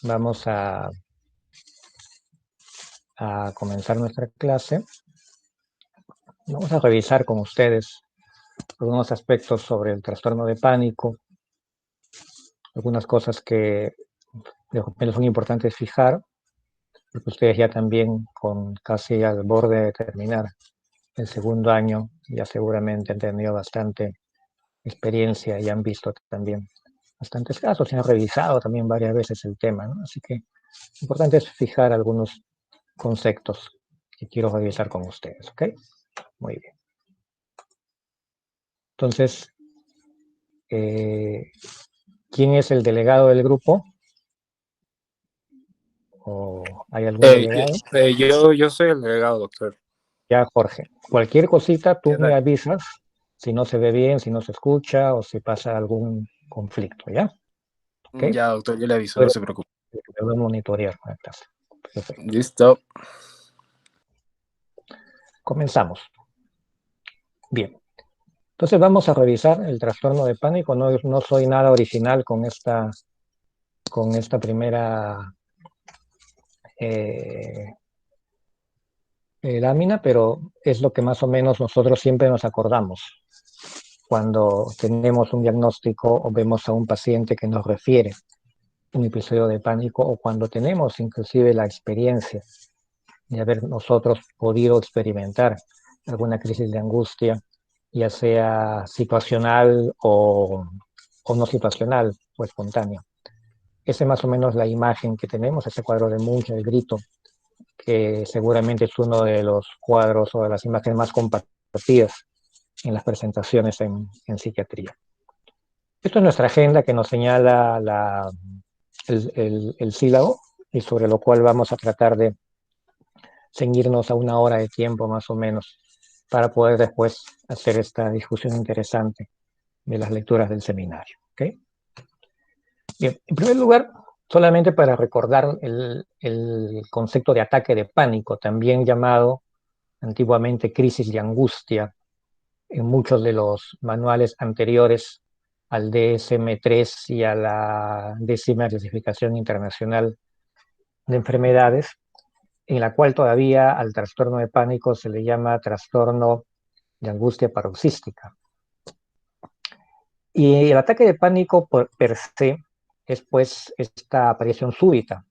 Vamos a comenzar nuestra clase. Vamos a revisar con ustedes algunos aspectos sobre el trastorno de pánico, algunas cosas que son importantes fijar, porque ustedes ya también con casi al borde de terminar el segundo año, ya seguramente han tenido bastante experiencia y han visto también bastantes casos y han revisado también varias veces el tema, ¿no? Así que lo importante es fijar algunos conceptos que quiero revisar con ustedes, ¿ok? Muy bien. Entonces, ¿quién es el delegado del grupo? ¿O hay algún delegado? Yo soy el delegado, doctor. Ya, Jorge. Cualquier cosita, tú me avisas si no se ve bien, si no se escucha o si pasa algún conflicto, ¿ya? ¿Okay? Ya, doctor, yo le aviso, Pero no se preocupe. te voy a monitorear la clase. Perfecto. Listo. Comenzamos. Bien. Entonces vamos a revisar el trastorno de pánico. No soy nada original con esta primera lámina, pero es lo que más o menos nosotros siempre nos acordamos cuando tenemos un diagnóstico o vemos a un paciente que nos refiere un episodio de pánico o cuando tenemos inclusive la experiencia de haber nosotros podido experimentar alguna crisis de angustia, ya sea situacional o no situacional o espontánea. Esa es más o menos la imagen que tenemos, ese cuadro de Munch, el grito, que seguramente es uno de los cuadros o de las imágenes más compartidas en las presentaciones en psiquiatría. Esto es nuestra agenda que nos señala el sílabo y sobre lo cual vamos a tratar de ceñirnos a una hora de tiempo más o menos para poder después hacer esta discusión interesante de las lecturas del seminario. ¿Okay? Bien, en primer lugar, solamente para recordar el concepto de ataque de pánico, también llamado antiguamente crisis de angustia, en muchos de los manuales anteriores al DSM-3 y a la 10ª clasificación internacional de enfermedades, en la cual todavía al trastorno de pánico se le llama trastorno de angustia paroxística. Y el ataque de pánico per se es pues esta aparición súbita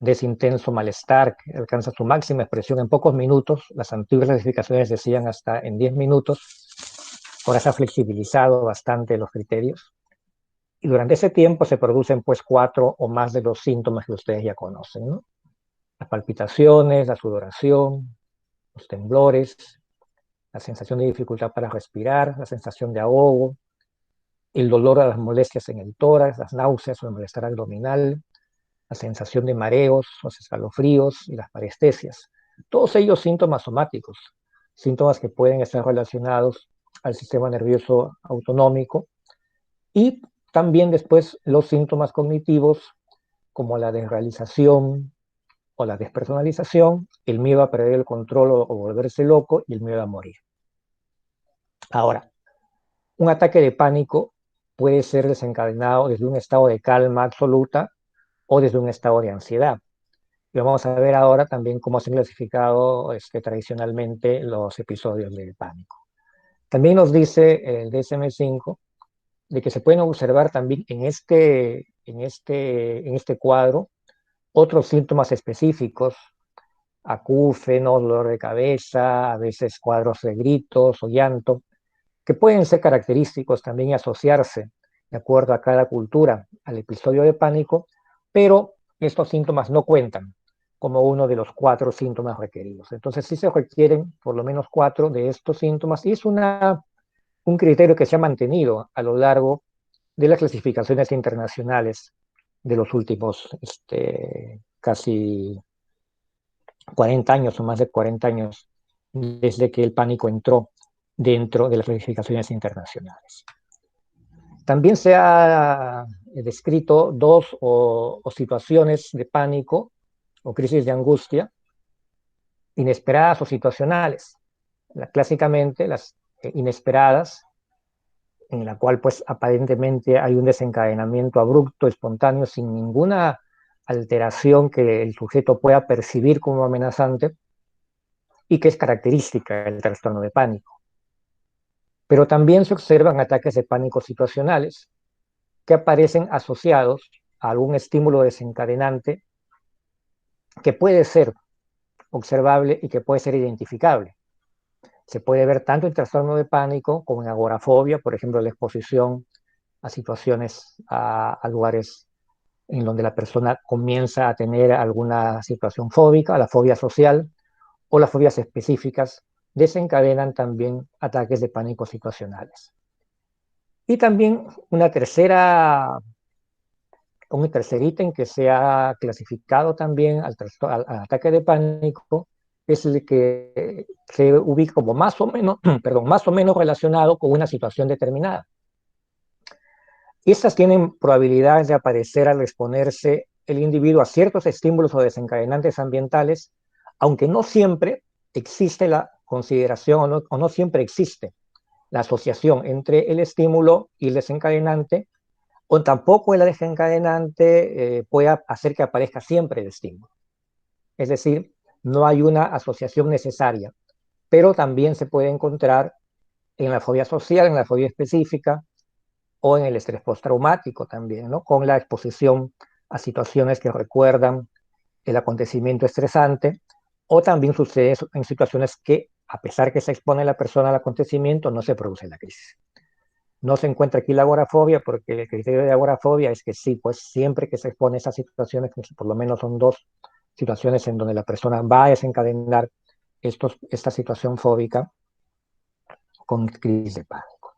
de ese intenso malestar que alcanza su máxima expresión en pocos minutos. Las antiguas clasificaciones decían hasta en 10 minutos. Ahora se ha flexibilizado bastante los criterios. Y durante ese tiempo se producen pues 4 o más de los síntomas que ustedes ya conocen, ¿no? Las palpitaciones, la sudoración, los temblores, la sensación de dificultad para respirar, la sensación de ahogo, el dolor a las molestias en el tórax, las náuseas o el malestar abdominal, la sensación de mareos, los escalofríos y las parestesias. Todos ellos síntomas somáticos, síntomas que pueden estar relacionados al sistema nervioso autonómico y también después los síntomas cognitivos como la desrealización o la despersonalización, el miedo a perder el control o volverse loco y el miedo a morir. Ahora, un ataque de pánico puede ser desencadenado desde un estado de calma absoluta o desde un estado de ansiedad. Y vamos a ver ahora también cómo se han clasificado tradicionalmente los episodios de pánico. También nos dice el DSM-5 de que se pueden observar también en este cuadro otros síntomas específicos, acúfenos, dolor de cabeza, a veces cuadros de gritos o llanto, que pueden ser característicos también y asociarse, de acuerdo a cada cultura, al episodio de pánico, pero estos síntomas no cuentan como uno de los 4 síntomas requeridos. Entonces sí se requieren por lo menos 4 de estos síntomas y es un criterio que se ha mantenido a lo largo de las clasificaciones internacionales de los últimos casi 40 años o más de 40 años desde que el pánico entró dentro de las clasificaciones internacionales. También se ha descrito 2 o situaciones de pánico o crisis de angustia inesperadas o situacionales. Clásicamente, las inesperadas, en la cual pues aparentemente hay un desencadenamiento abrupto, espontáneo, sin ninguna alteración que el sujeto pueda percibir como amenazante y que es característica del trastorno de pánico. Pero también se observan ataques de pánico situacionales que aparecen asociados a algún estímulo desencadenante que puede ser observable y que puede ser identificable. Se puede ver tanto en trastorno de pánico como en agorafobia, por ejemplo, la exposición a situaciones, a lugares en donde la persona comienza a tener alguna situación fóbica, la fobia social o las fobias específicas desencadenan también ataques de pánico situacionales. Y también un tercer ítem que se ha clasificado también al ataque de pánico es el que se ubica como más o menos, perdón, más o menos relacionado con una situación determinada. Estas tienen probabilidades de aparecer al exponerse el individuo a ciertos estímulos o desencadenantes ambientales, aunque no siempre existe la consideración o no siempre existe la asociación entre el estímulo y el desencadenante, o tampoco el desencadenante puede hacer que aparezca siempre el estímulo. Es decir, no hay una asociación necesaria, pero también se puede encontrar en la fobia social, en la fobia específica, o en el estrés postraumático también, ¿no? Con la exposición a situaciones que recuerdan el acontecimiento estresante, o también sucede en situaciones que, a pesar que se expone la persona al acontecimiento, no se produce la crisis. No se encuentra aquí la agorafobia, porque el criterio de agorafobia es que sí, pues siempre que se expone a esas situaciones, que por lo menos son dos situaciones en donde la persona va a desencadenar esta situación fóbica con crisis de pánico.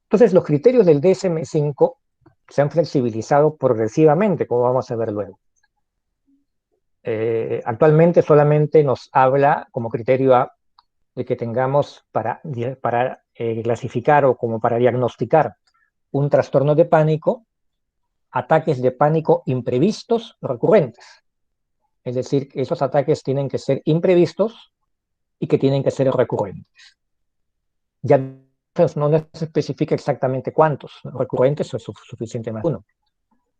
Entonces, los criterios del DSM-5 se han flexibilizado progresivamente, como vamos a ver luego. Actualmente solamente nos habla como criterio A de que tengamos para clasificar o como para diagnosticar un trastorno de pánico, ataques de pánico imprevistos recurrentes. Es decir, que esos ataques tienen que ser imprevistos y que tienen que ser recurrentes. Ya no se especifica exactamente cuántos recurrentes, es suficiente más uno.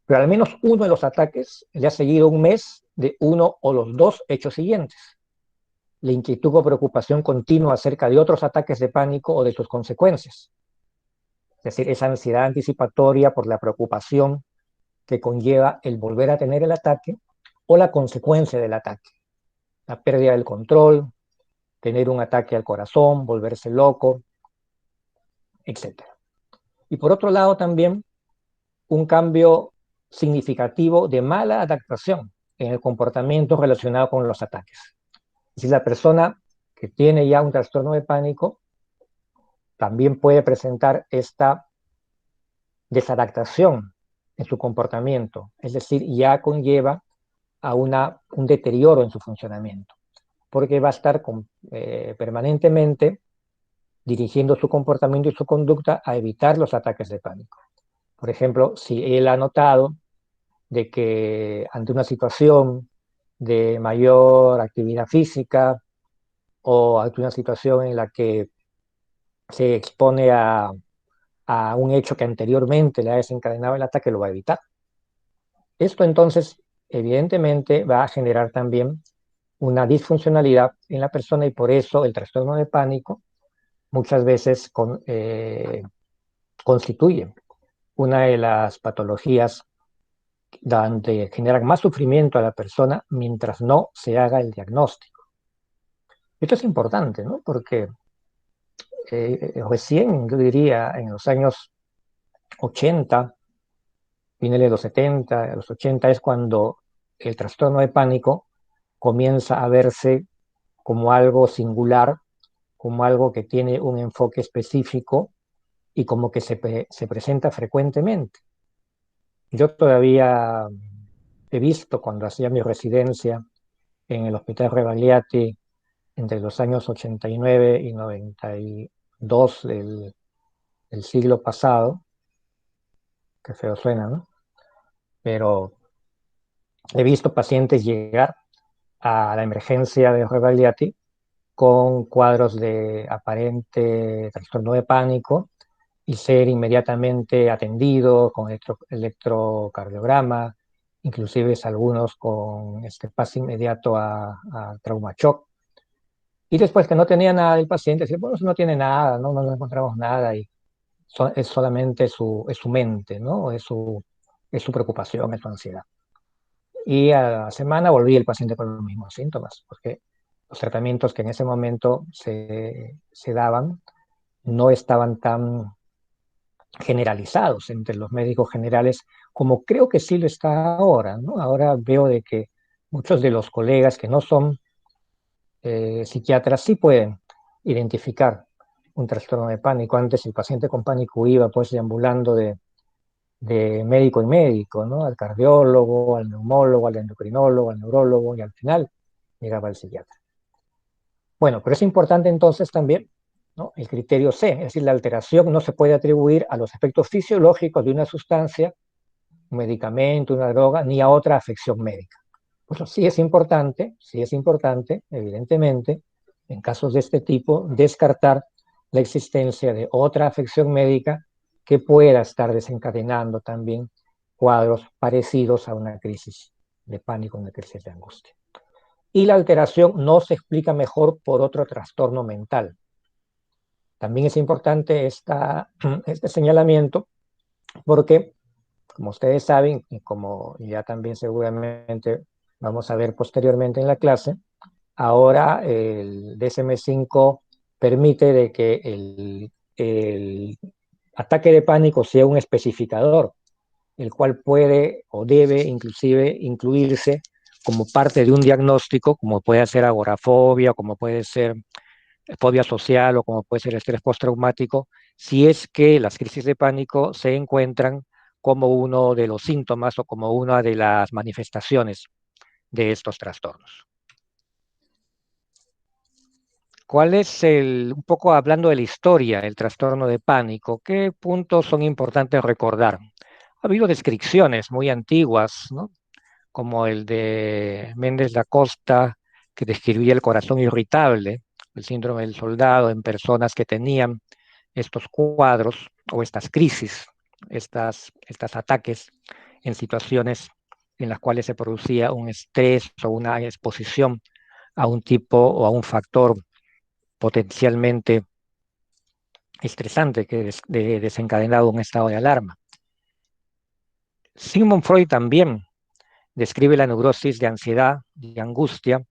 Pero al menos uno de los ataques le ha seguido un mes de uno o los dos hechos siguientes. La inquietud o preocupación continua acerca de otros ataques de pánico o de sus consecuencias. Es decir, esa ansiedad anticipatoria por la preocupación que conlleva el volver a tener el ataque o la consecuencia del ataque. La pérdida del control, tener un ataque al corazón, volverse loco, etc. Y por otro lado también un cambio significativo de mala adaptación en el comportamiento relacionado con los ataques. Si la persona que tiene ya un trastorno de pánico también puede presentar esta desadaptación en su comportamiento, es decir, ya conlleva a un deterioro en su funcionamiento, porque va a estar permanentemente dirigiendo su comportamiento y su conducta a evitar los ataques de pánico. Por ejemplo, si él ha notado de que ante una situación de mayor actividad física o ante una situación en la que se expone a un hecho que anteriormente le ha desencadenado el ataque, lo va a evitar. Esto entonces, evidentemente, va a generar también una disfuncionalidad en la persona y por eso el trastorno de pánico muchas veces constituye una de las patologías donde generan más sufrimiento a la persona mientras no se haga el diagnóstico. Esto es importante, ¿no? Porque recién, yo diría, en los años 80, finales de los 70, los 80, es cuando el trastorno de pánico comienza a verse como algo singular, como algo que tiene un enfoque específico y como que se presenta frecuentemente. Yo todavía he visto cuando hacía mi residencia en el Hospital Rebagliati entre los años 89 y 92 del siglo pasado, que feo suena, ¿no? Pero he visto pacientes llegar a la emergencia de Rebagliati con cuadros de aparente trastorno de pánico y ser inmediatamente atendido con electrocardiograma, inclusive algunos con este pase inmediato a trauma shock. Y después que no tenía nada, el paciente decía, bueno, no tiene nada, no encontramos nada, y es solamente es su mente, ¿no? Es su preocupación, es su ansiedad. Y a la semana volví el paciente con los mismos síntomas, porque los tratamientos que en ese momento se daban no estaban tan generalizados entre los médicos generales como creo que sí lo está ahora, ¿no? Ahora veo de que muchos de los colegas que no son psiquiatras sí pueden identificar un trastorno de pánico. Antes el paciente con pánico iba pues deambulando de médico en médico, ¿no? Al cardiólogo, al neumólogo, al endocrinólogo, al neurólogo, y al final llegaba al psiquiatra. Bueno, pero es importante entonces también, ¿no?, el criterio C, es decir, la alteración no se puede atribuir a los efectos fisiológicos de una sustancia, un medicamento, una droga, ni a otra afección médica. Pues sí es importante, evidentemente, en casos de este tipo, descartar la existencia de otra afección médica que pueda estar desencadenando también cuadros parecidos a una crisis de pánico, una crisis de angustia. Y la alteración no se explica mejor por otro trastorno mental. También es importante este señalamiento porque, como ustedes saben, y como ya también seguramente vamos a ver posteriormente en la clase, ahora el DSM-5 permite de que el ataque de pánico sea un especificador, el cual puede o debe inclusive incluirse como parte de un diagnóstico, como puede ser agorafobia, como puede ser fobia social o como puede ser estrés postraumático, si es que las crisis de pánico se encuentran como uno de los síntomas o como una de las manifestaciones de estos trastornos. ¿Cuál es un poco hablando de la historia del trastorno de pánico, qué puntos son importantes recordar? Ha habido descripciones muy antiguas, ¿no?, como el de Méndez da Costa, que describía el corazón irritable, el síndrome del soldado en personas que tenían estos cuadros o estas crisis, estas ataques en situaciones en las cuales se producía un estrés o una exposición a un tipo o a un factor potencialmente estresante que desencadenado un estado de alarma. Sigmund Freud también describe la neurosis de ansiedad y angustia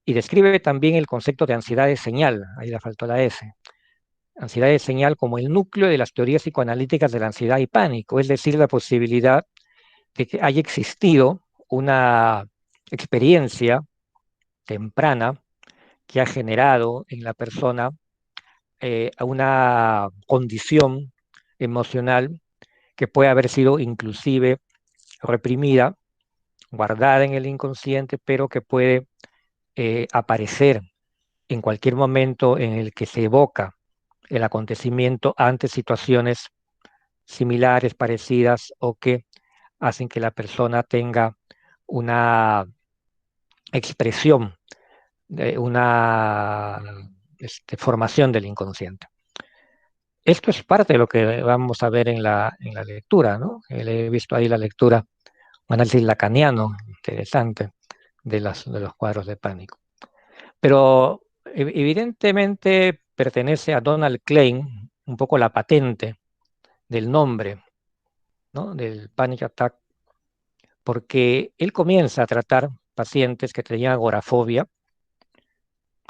y describe también el concepto de ansiedad de señal, ahí le faltó la S, ansiedad de señal como el núcleo de las teorías psicoanalíticas de la ansiedad y pánico, es decir, la posibilidad de que haya existido una experiencia temprana que ha generado en la persona una condición emocional que puede haber sido inclusive reprimida, guardada en el inconsciente, pero que puede aparecer en cualquier momento en el que se evoca el acontecimiento ante situaciones similares, parecidas o que hacen que la persona tenga una expresión, una formación del inconsciente. Esto es parte de lo que vamos a ver en la lectura, ¿no? He visto ahí la lectura, un análisis lacaniano interesante de los cuadros de pánico. Pero evidentemente pertenece a Donald Klein un poco la patente del nombre, ¿no?, del panic attack, porque él comienza a tratar pacientes que tenían agorafobia,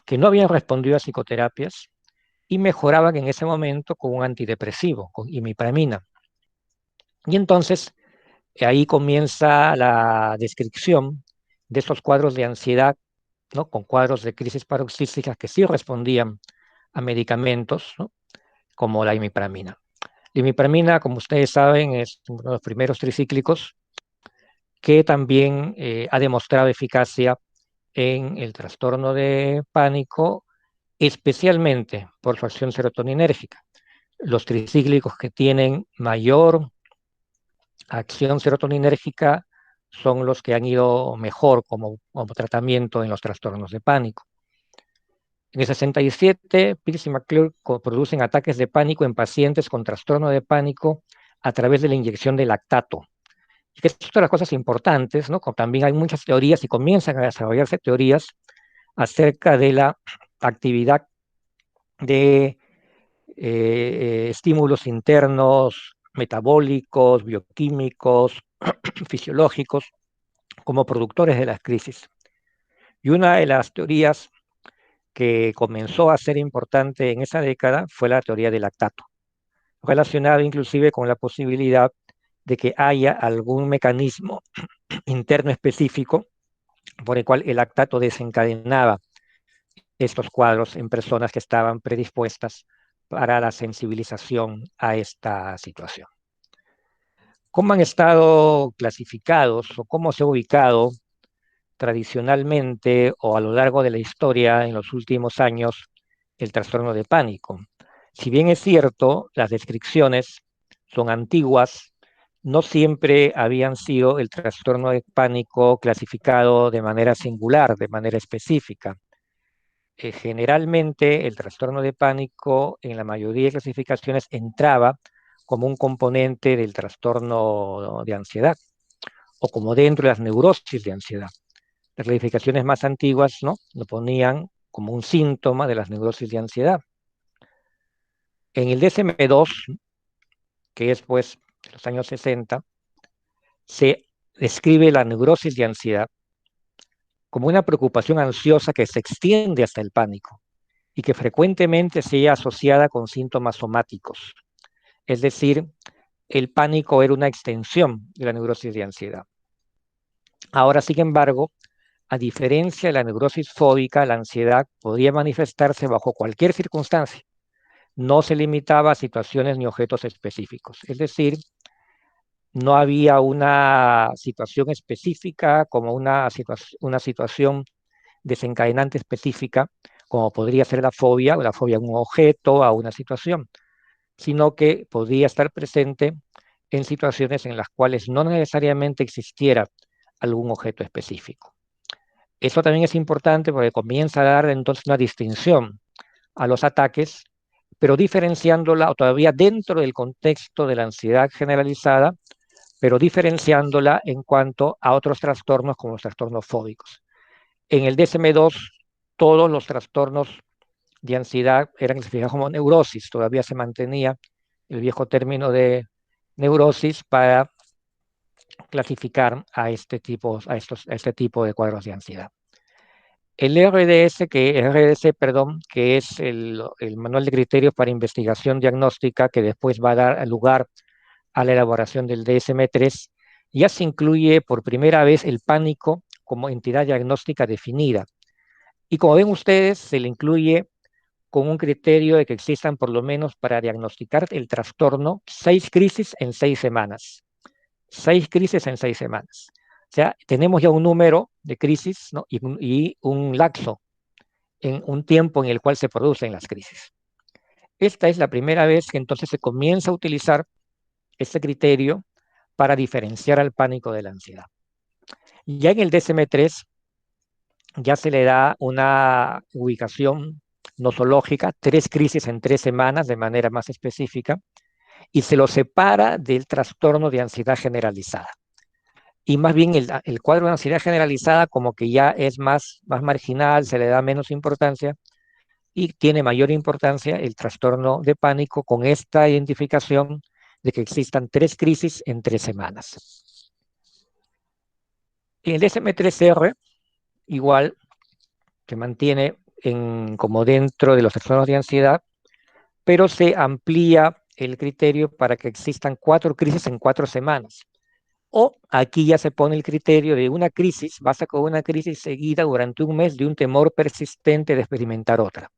que no habían respondido a psicoterapias y mejoraban en ese momento con un antidepresivo, con imipramina. Y entonces ahí comienza la descripción de estos cuadros de ansiedad, ¿no?, con cuadros de crisis paroxísticas que sí respondían a medicamentos, ¿no?, como la imipramina. La imipramina, como ustedes saben, es uno de los primeros tricíclicos que también ha demostrado eficacia en el trastorno de pánico, especialmente por su acción serotoninérgica. Los tricíclicos que tienen mayor acción serotoninérgica son los que han ido mejor como tratamiento en los trastornos de pánico. En el 67, Pierce y McClure producen ataques de pánico en pacientes con trastorno de pánico a través de la inyección de lactato. Y que es otra de las cosas importantes, ¿no? Como también hay muchas teorías y comienzan a desarrollarse teorías acerca de la actividad de estímulos internos, metabólicos, bioquímicos, fisiológicos, como productores de las crisis. Y una de las teorías que comenzó a ser importante en esa década fue la teoría del lactato, relacionada inclusive con la posibilidad de que haya algún mecanismo interno específico por el cual el lactato desencadenaba estos cuadros en personas que estaban predispuestas para la sensibilización a esta situación. ¿Cómo han estado clasificados o cómo se ha ubicado tradicionalmente o a lo largo de la historia en los últimos años el trastorno de pánico? Si bien es cierto, las descripciones son antiguas, no siempre habían sido el trastorno de pánico clasificado de manera singular, de manera específica. Generalmente el trastorno de pánico en la mayoría de clasificaciones entraba como un componente del trastorno de ansiedad o como dentro de las neurosis de ansiedad. Las clasificaciones más antiguas, ¿no?, lo ponían como un síntoma de las neurosis de ansiedad. En el DSM-2, que es pues de los años 60, se describe la neurosis de ansiedad como una preocupación ansiosa que se extiende hasta el pánico y que frecuentemente se halla asociada con síntomas somáticos. Es decir, el pánico era una extensión de la neurosis de ansiedad. Ahora, sin embargo, a diferencia de la neurosis fóbica, la ansiedad podía manifestarse bajo cualquier circunstancia. No se limitaba a situaciones ni objetos específicos. Es decir, no había una situación específica como una situación desencadenante específica, como podría ser la fobia a un objeto, a una situación, sino que podía estar presente en situaciones en las cuales no necesariamente existiera algún objeto específico. Eso también es importante porque comienza a dar entonces una distinción a los ataques, pero diferenciándola o todavía dentro del contexto de la ansiedad generalizada, pero diferenciándola en cuanto a otros trastornos como los trastornos fóbicos. En el DSM-2, todos los trastornos de ansiedad eran clasificados como neurosis, todavía se mantenía el viejo término de neurosis para clasificar a este tipo de cuadros de ansiedad. El RDS, perdón, que es el Manual de Criterios para Investigación Diagnóstica, que después va a dar lugar a la elaboración del DSM-3, ya se incluye por primera vez el pánico como entidad diagnóstica definida. Y como ven ustedes, se le incluye con un criterio de que existan por lo menos para diagnosticar el trastorno 6 crisis en 6 semanas. 6 crisis en 6 semanas. O sea, tenemos ya un número de crisis, ¿no?, y un lapso en un tiempo en el cual se producen las crisis. Esta es la primera vez que entonces se comienza a utilizar este criterio para diferenciar al pánico de la ansiedad. Ya en el DSM-3 ya se le da una ubicación nosológica, 3 crisis en 3 semanas de manera más específica, y se lo separa del trastorno de ansiedad generalizada. Y más bien el cuadro de ansiedad generalizada como que ya es más marginal, se le da menos importancia, y tiene mayor importancia el trastorno de pánico con esta identificación de que existan 3 crisis en 3 semanas. En el DSM-3R, igual, se mantiene como dentro de los trastornos de ansiedad, pero se amplía el criterio para que existan 4 crisis en 4 semanas. O aquí ya se pone el criterio de una crisis, basta con una crisis seguida durante un mes de un temor persistente de experimentar otra.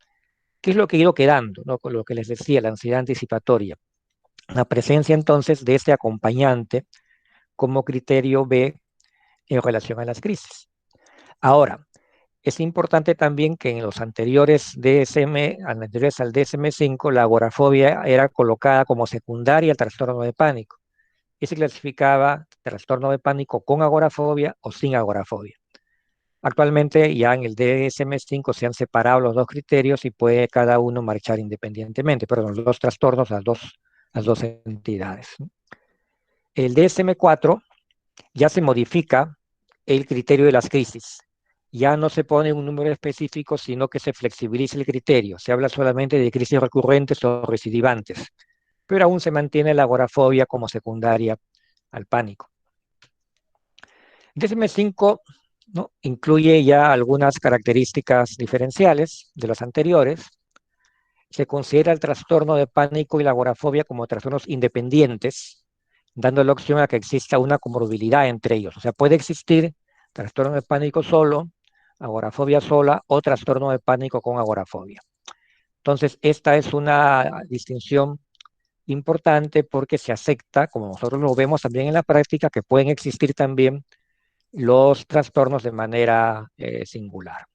¿Qué es lo que ha ido quedando, ¿no?, con lo que les decía, la ansiedad anticipatoria? La presencia entonces de este acompañante como criterio B en relación a las crisis. Ahora, es importante también que en los anteriores anteriores al DSM-5, la agorafobia era colocada como secundaria al trastorno de pánico y se clasificaba trastorno de pánico con agorafobia o sin agorafobia. Actualmente ya en el DSM-5 se han separado los dos criterios y puede cada uno marchar independientemente, perdón, los dos trastornos, las dos entidades. El DSM-4 ya se modifica el criterio de las crisis. Ya no se pone un número específico, sino que se flexibiliza el criterio. Se habla solamente de crisis recurrentes o recidivantes, pero aún se mantiene la agorafobia como secundaria al pánico. DSM-5, ¿no?, incluye ya algunas características diferenciales de los anteriores. Se considera el trastorno de pánico y la agorafobia como trastornos independientes, dando la opción a que exista una comorbilidad entre ellos. O sea, puede existir trastorno de pánico solo, agorafobia sola o trastorno de pánico con agorafobia. Entonces, esta es una distinción importante porque se acepta, como nosotros lo vemos también en la práctica, que pueden existir también los trastornos de manera singular.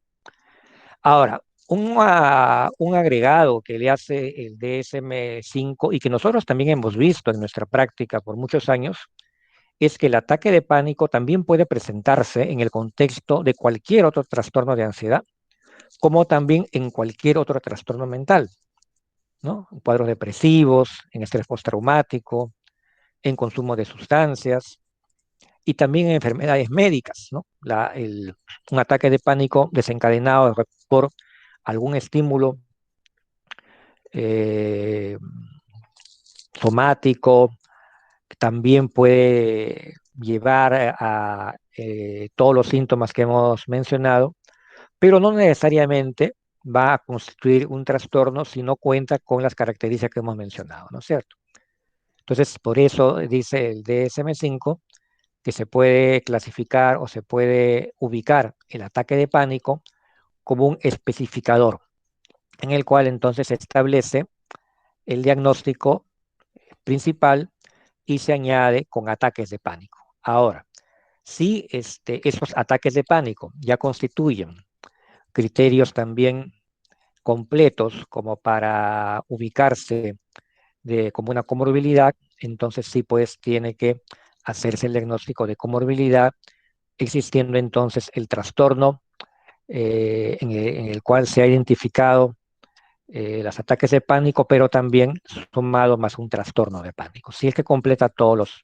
Ahora, un agregado que le hace el DSM-5 y que nosotros también hemos visto en nuestra práctica por muchos años es que el ataque de pánico también puede presentarse en el contexto de cualquier otro trastorno de ansiedad, como también en cualquier otro trastorno mental, ¿no? En cuadros depresivos, en estrés postraumático, en consumo de sustancias y también en enfermedades médicas, ¿no? Un ataque de pánico desencadenado por algún estímulo eh, somático también puede llevar a todos los síntomas que hemos mencionado, pero no necesariamente va a constituir un trastorno si no cuenta con las características que hemos mencionado, ¿no es cierto? Entonces, por eso dice el DSM-5 que se puede clasificar o se puede ubicar el ataque de pánico como un especificador, en el cual entonces se establece el diagnóstico principal y se añade con ataques de pánico. Ahora, si esos ataques de pánico ya constituyen criterios también completos como para ubicarse como una comorbilidad, entonces sí, pues tiene que hacerse el diagnóstico de comorbilidad, existiendo entonces el trastorno en el cual se ha identificado los ataques de pánico, pero también sumado más un trastorno de pánico. Si es que completa todos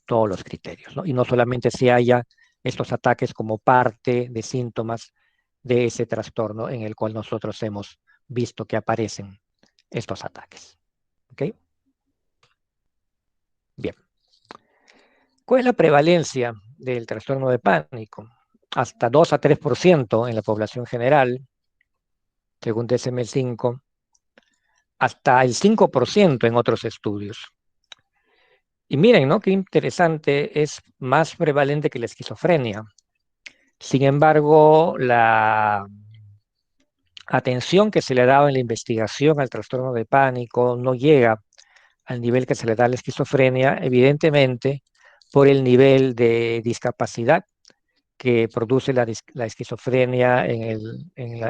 los criterios, ¿no? Y no solamente si haya estos ataques como parte de síntomas de ese trastorno en el cual nosotros hemos visto que aparecen estos ataques. ¿Ok? Bien. ¿Cuál es la prevalencia del trastorno de pánico? Hasta 2 a 3% en la población general, según DSM-5, hasta el 5% en otros estudios. Y miren, ¿no? Qué interesante, es más prevalente que la esquizofrenia. Sin embargo, la atención que se le ha dado en la investigación al trastorno de pánico no llega al nivel que se le da a la esquizofrenia, evidentemente por el nivel de discapacidad que produce la esquizofrenia en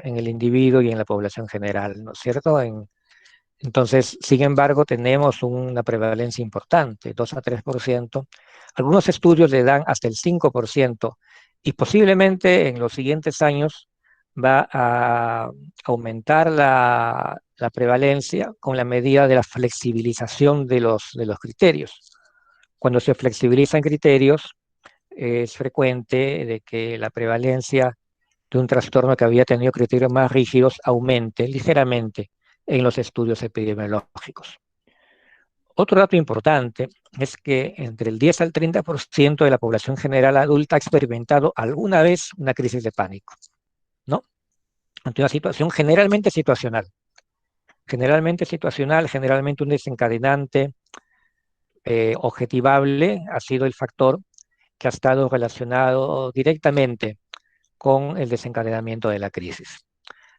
el individuo y en la población general, ¿no es cierto? Entonces, sin embargo, tenemos una prevalencia importante, 2 a 3%. Algunos estudios le dan hasta el 5% y posiblemente en los siguientes años va a aumentar la prevalencia con la medida de la flexibilización de los criterios. Cuando se flexibilizan criterios, es frecuente de que la prevalencia de un trastorno que había tenido criterios más rígidos aumente ligeramente en los estudios epidemiológicos. Otro dato importante es que entre el 10 al 30% de la población general adulta ha experimentado alguna vez una crisis de pánico, ¿no? Ante una situación generalmente un desencadenante objetivable ha sido el factor que ha estado relacionado directamente con el desencadenamiento de la crisis.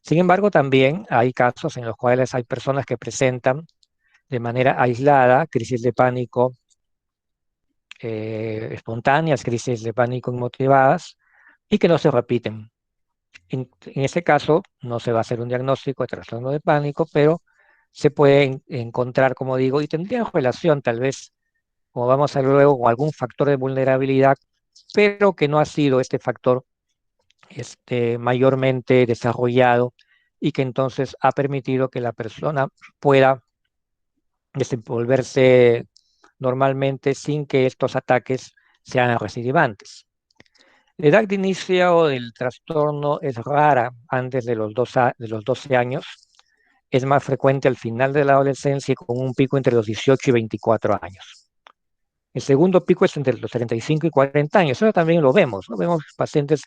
Sin embargo, también hay casos en los cuales hay personas que presentan de manera aislada crisis de pánico espontáneas, crisis de pánico inmotivadas y que no se repiten. En ese caso, no se va a hacer un diagnóstico de trastorno de pánico, pero se puede encontrar, como digo, y tendría relación tal vez, como vamos a ver luego, con algún factor de vulnerabilidad, pero que no ha sido este factor mayormente desarrollado y que entonces ha permitido que la persona pueda desenvolverse normalmente sin que estos ataques sean recidivantes. La edad de inicio del trastorno es rara antes de los 12 años, es más frecuente al final de la adolescencia con un pico entre los 18 y 24 años. El segundo pico es entre los 35 y 40 años, eso también lo vemos, ¿no? Vemos pacientes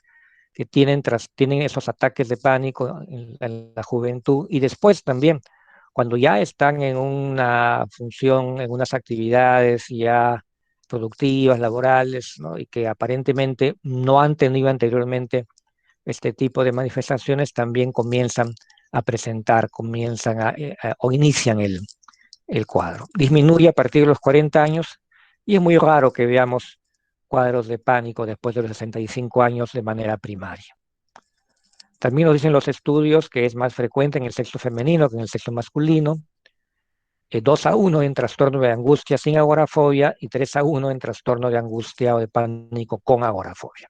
que tienen esos ataques de pánico en la juventud y después también, cuando ya están en una función, en unas actividades ya productivas, laborales, ¿no? Y que aparentemente no han tenido anteriormente este tipo de manifestaciones, también comienzan a presentar, o inician el cuadro. Disminuye a partir de los 40 años y es muy raro que veamos cuadros de pánico después de los 65 años de manera primaria. También nos dicen los estudios que es más frecuente en el sexo femenino que en el sexo masculino. 2-1 en trastorno de angustia sin agorafobia y 3-1 en trastorno de angustia o de pánico con agorafobia.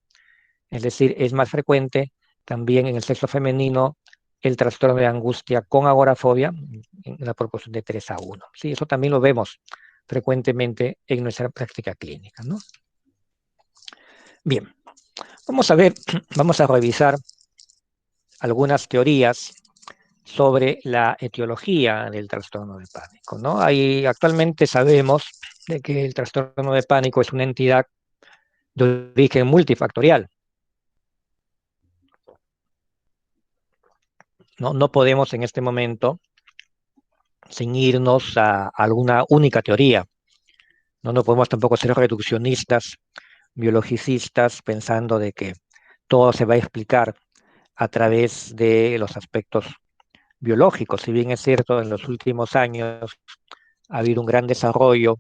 Es decir, es más frecuente también en el sexo femenino el trastorno de angustia con agorafobia en la proporción de 3-1. Sí, eso también lo vemos frecuentemente en nuestra práctica clínica, ¿no? Bien, vamos a revisar algunas teorías sobre la etiología del trastorno de pánico, ¿no? Actualmente sabemos de que el trastorno de pánico es una entidad de origen multifactorial. No podemos en este momento ceñirnos a alguna única teoría. No podemos tampoco ser reduccionistas, biologicistas, pensando de que todo se va a explicar a través de los aspectos biológicos. Si bien es cierto, en los últimos años ha habido un gran desarrollo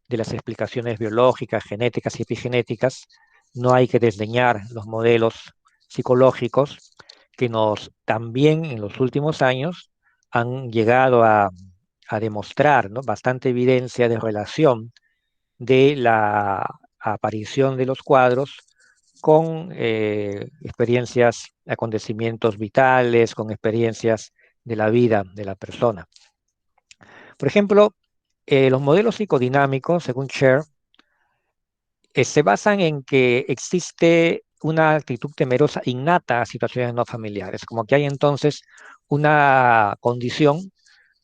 de las explicaciones biológicas, genéticas y epigenéticas, no hay que desdeñar los modelos psicológicos que también en los últimos años han llegado a demostrar, ¿no?, bastante evidencia de relación de la aparición de los cuadros con experiencias, acontecimientos vitales, con experiencias de la vida de la persona. Por ejemplo, los modelos psicodinámicos, según Sher, se basan en que existe una actitud temerosa innata a situaciones no familiares, como que hay entonces una condición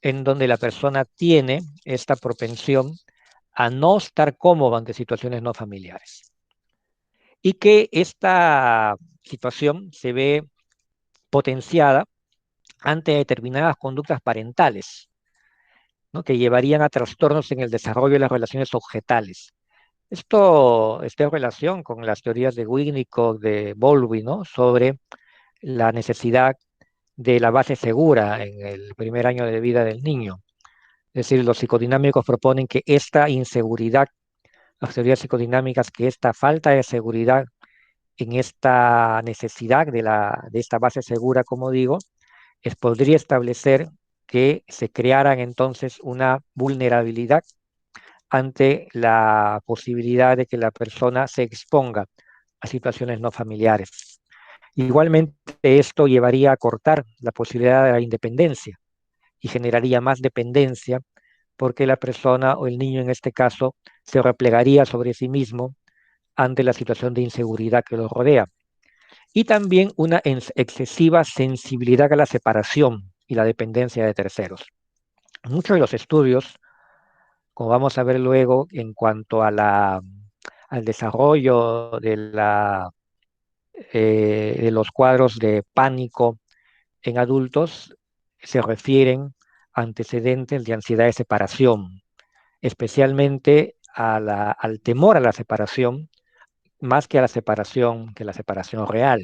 en donde la persona tiene esta propensión a no estar cómoda ante situaciones no familiares. Y que esta situación se ve potenciada ante determinadas conductas parentales, ¿no?, que llevarían a trastornos en el desarrollo de las relaciones objetales. Esto está en relación con las teorías de Winnicott, de Bowlby, ¿no?, sobre la necesidad de la base segura en el primer año de vida del niño. Es decir, los psicodinámicos proponen que esta inseguridad, las teorías psicodinámicas, que esta falta de seguridad en esta necesidad de esta base segura, como digo, podría establecer que se crearan entonces una vulnerabilidad ante la posibilidad de que la persona se exponga a situaciones no familiares. Igualmente, esto llevaría a cortar la posibilidad de la independencia y generaría más dependencia porque la persona o el niño en este caso se replegaría sobre sí mismo ante la situación de inseguridad que lo rodea. Y también una excesiva sensibilidad a la separación y la dependencia de terceros. Muchos de los estudios, como vamos a ver luego, en cuanto al desarrollo de los cuadros de pánico en adultos, se refieren a antecedentes de ansiedad de separación, especialmente al temor a la separación, más que a la separación real.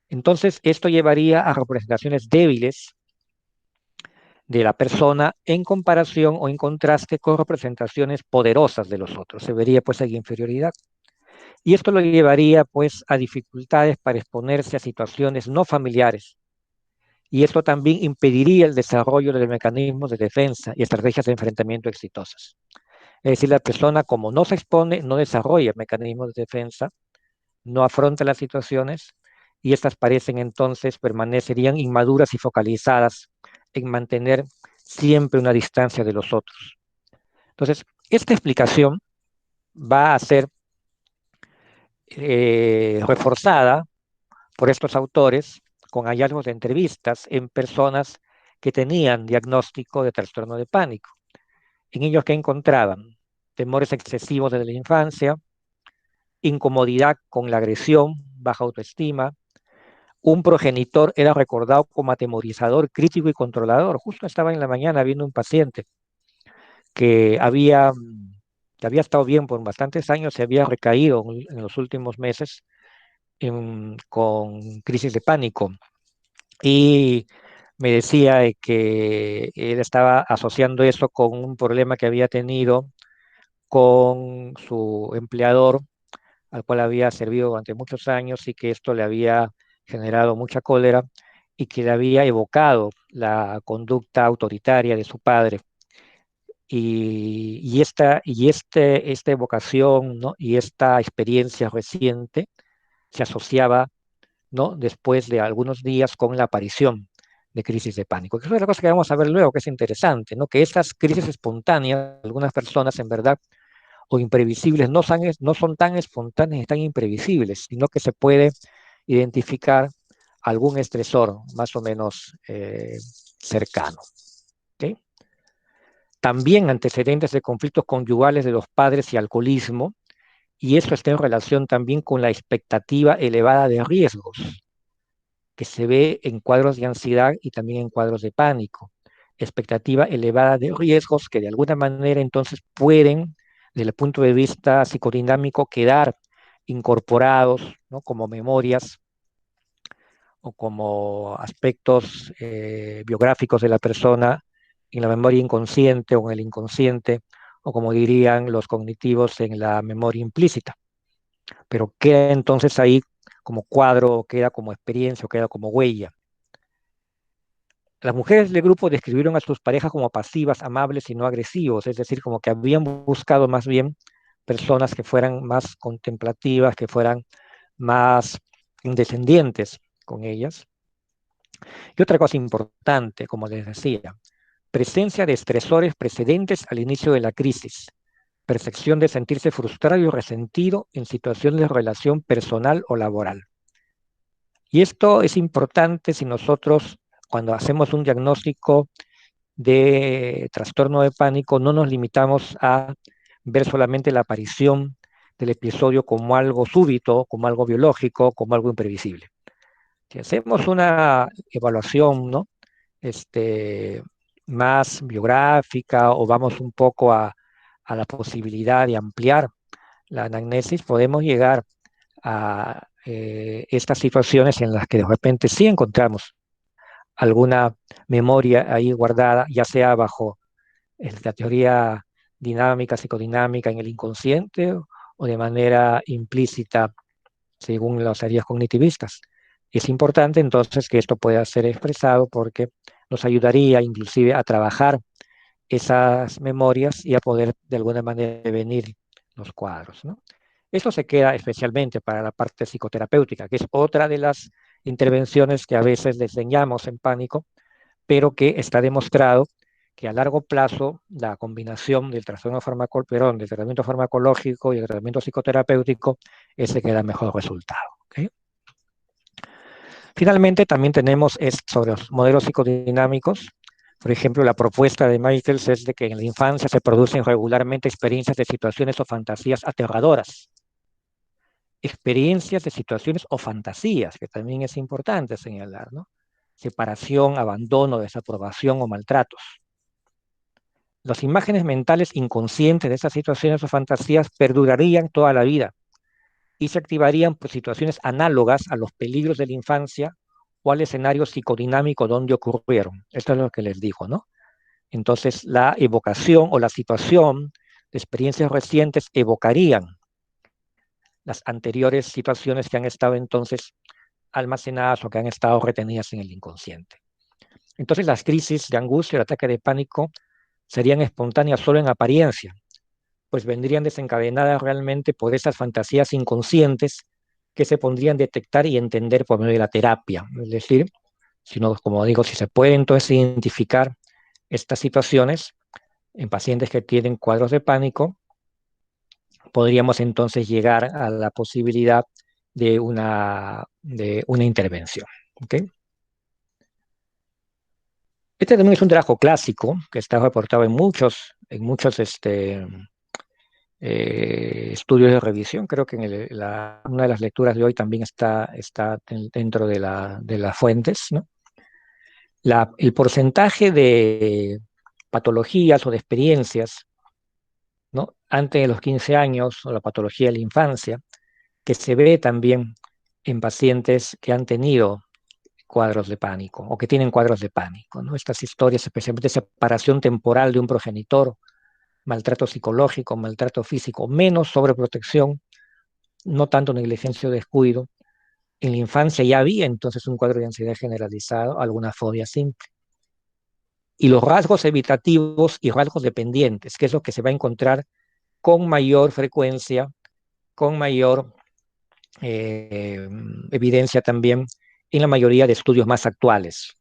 Entonces, esto llevaría a representaciones débiles de la persona en comparación o en contraste con representaciones poderosas de los otros. Se vería pues ahí inferioridad. Y esto lo llevaría pues a dificultades para exponerse a situaciones no familiares. Y esto también impediría el desarrollo de mecanismos de defensa y estrategias de enfrentamiento exitosas. Es decir, la persona, como no se expone, no desarrolla mecanismos de defensa, no afronta las situaciones y estas parecen entonces permanecerían inmaduras y focalizadas en mantener siempre una distancia de los otros. Entonces, esta explicación va a ser reforzada por estos autores con hallazgos de entrevistas en personas que tenían diagnóstico de trastorno de pánico. En ellos, ¿qué encontraban? Temores excesivos desde la infancia, incomodidad con la agresión, baja autoestima. Un progenitor era recordado como atemorizador, crítico y controlador. Justo estaba en la mañana viendo un paciente que había estado bien por bastantes años, se había recaído en los últimos meses con crisis de pánico. Y me decía que él estaba asociando eso con un problema que había tenido con su empleador, al cual había servido durante muchos años y que esto le había generado mucha cólera y que le había evocado la conducta autoritaria de su padre. Esta evocación, ¿no? Y esta experiencia reciente se asociaba, ¿no? Después de algunos días con la aparición de crisis de pánico. Que es otra cosa que vamos a ver luego, que es interesante, ¿no? Que estas crisis espontáneas, algunas personas en verdad, o imprevisibles, no son tan espontáneas y tan imprevisibles, sino que se puede identificar algún estresor más o menos cercano. ¿Okay? También antecedentes de conflictos conyugales de los padres y alcoholismo, y eso está en relación también con la expectativa elevada de riesgos que se ve en cuadros de ansiedad y también en cuadros de pánico. Expectativa elevada de riesgos que de alguna manera entonces pueden, desde el punto de vista psicodinámico, quedar incorporados, ¿no? Como memorias o como aspectos biográficos de la persona en la memoria inconsciente o en el inconsciente, o como dirían los cognitivos, en la memoria implícita. Pero queda entonces ahí como cuadro, queda como experiencia, o queda como huella. Las mujeres del grupo describieron a sus parejas como pasivas, amables y no agresivos, es decir, como que habían buscado más bien personas que fueran más contemplativas, que fueran más condescendientes con ellas. Y otra cosa importante, como les decía, presencia de estresores precedentes al inicio de la crisis, percepción de sentirse frustrado y resentido en situaciones de relación personal o laboral. Y esto es importante si nosotros, cuando hacemos un diagnóstico de trastorno de pánico, no nos limitamos a ver solamente la aparición del episodio como algo súbito, como algo biológico, como algo imprevisible. Si hacemos una evaluación, ¿no? este, más biográfica o vamos un poco a la posibilidad de ampliar la anamnesis, podemos llegar a estas situaciones en las que de repente sí encontramos alguna memoria ahí guardada, ya sea bajo la teoría dinámica, psicodinámica en el inconsciente o de manera implícita según las áreas cognitivistas. Es importante entonces que esto pueda ser expresado porque nos ayudaría inclusive a trabajar esas memorias y a poder de alguna manera prevenir los cuadros, ¿no? Esto se queda especialmente para la parte psicoterapéutica, que es otra de las intervenciones que a veces diseñamos en pánico, pero que está demostrado que a largo plazo la combinación del del tratamiento farmacológico y el tratamiento psicoterapéutico es el que da mejor resultado. ¿Okay? Finalmente, también tenemos sobre los modelos psicodinámicos. Por ejemplo, la propuesta de Michaels es de que en la infancia se producen regularmente experiencias de situaciones o fantasías aterradoras. Experiencias de situaciones o fantasías, que también es importante señalar, ¿no? Separación, abandono, desaprobación o maltratos. Las imágenes mentales inconscientes de esas situaciones o fantasías perdurarían toda la vida y se activarían por situaciones análogas a los peligros de la infancia o al escenario psicodinámico donde ocurrieron. Esto es lo que les digo, ¿no? Entonces, la evocación o la situación de experiencias recientes evocarían las anteriores situaciones que han estado entonces almacenadas o que han estado retenidas en el inconsciente. Entonces, las crisis de angustia, el ataque de pánico, serían espontáneas solo en apariencia, pues vendrían desencadenadas realmente por esas fantasías inconscientes que se podrían detectar y entender por medio de la terapia. Es decir, como digo, si se puede entonces identificar estas situaciones en pacientes que tienen cuadros de pánico, podríamos entonces llegar a la posibilidad de una intervención. ¿Okay? Este también es un trabajo clásico que está reportado en muchos estudios de revisión. Creo que una de las lecturas de hoy también está dentro de las fuentes, ¿no? El porcentaje de patologías o de experiencias, ¿no? Antes de los 15 años, o la patología de la infancia, que se ve también en pacientes que han tenido cuadros de pánico o que tienen cuadros de pánico, ¿no? Estas historias, especialmente separación temporal de un progenitor, maltrato psicológico, maltrato físico, menos sobreprotección, no tanto negligencia o descuido. En la infancia ya había entonces un cuadro de ansiedad generalizado, alguna fobia simple. Y los rasgos evitativos y rasgos dependientes, que es lo que se va a encontrar con mayor frecuencia, con mayor evidencia también en la mayoría de estudios más actuales,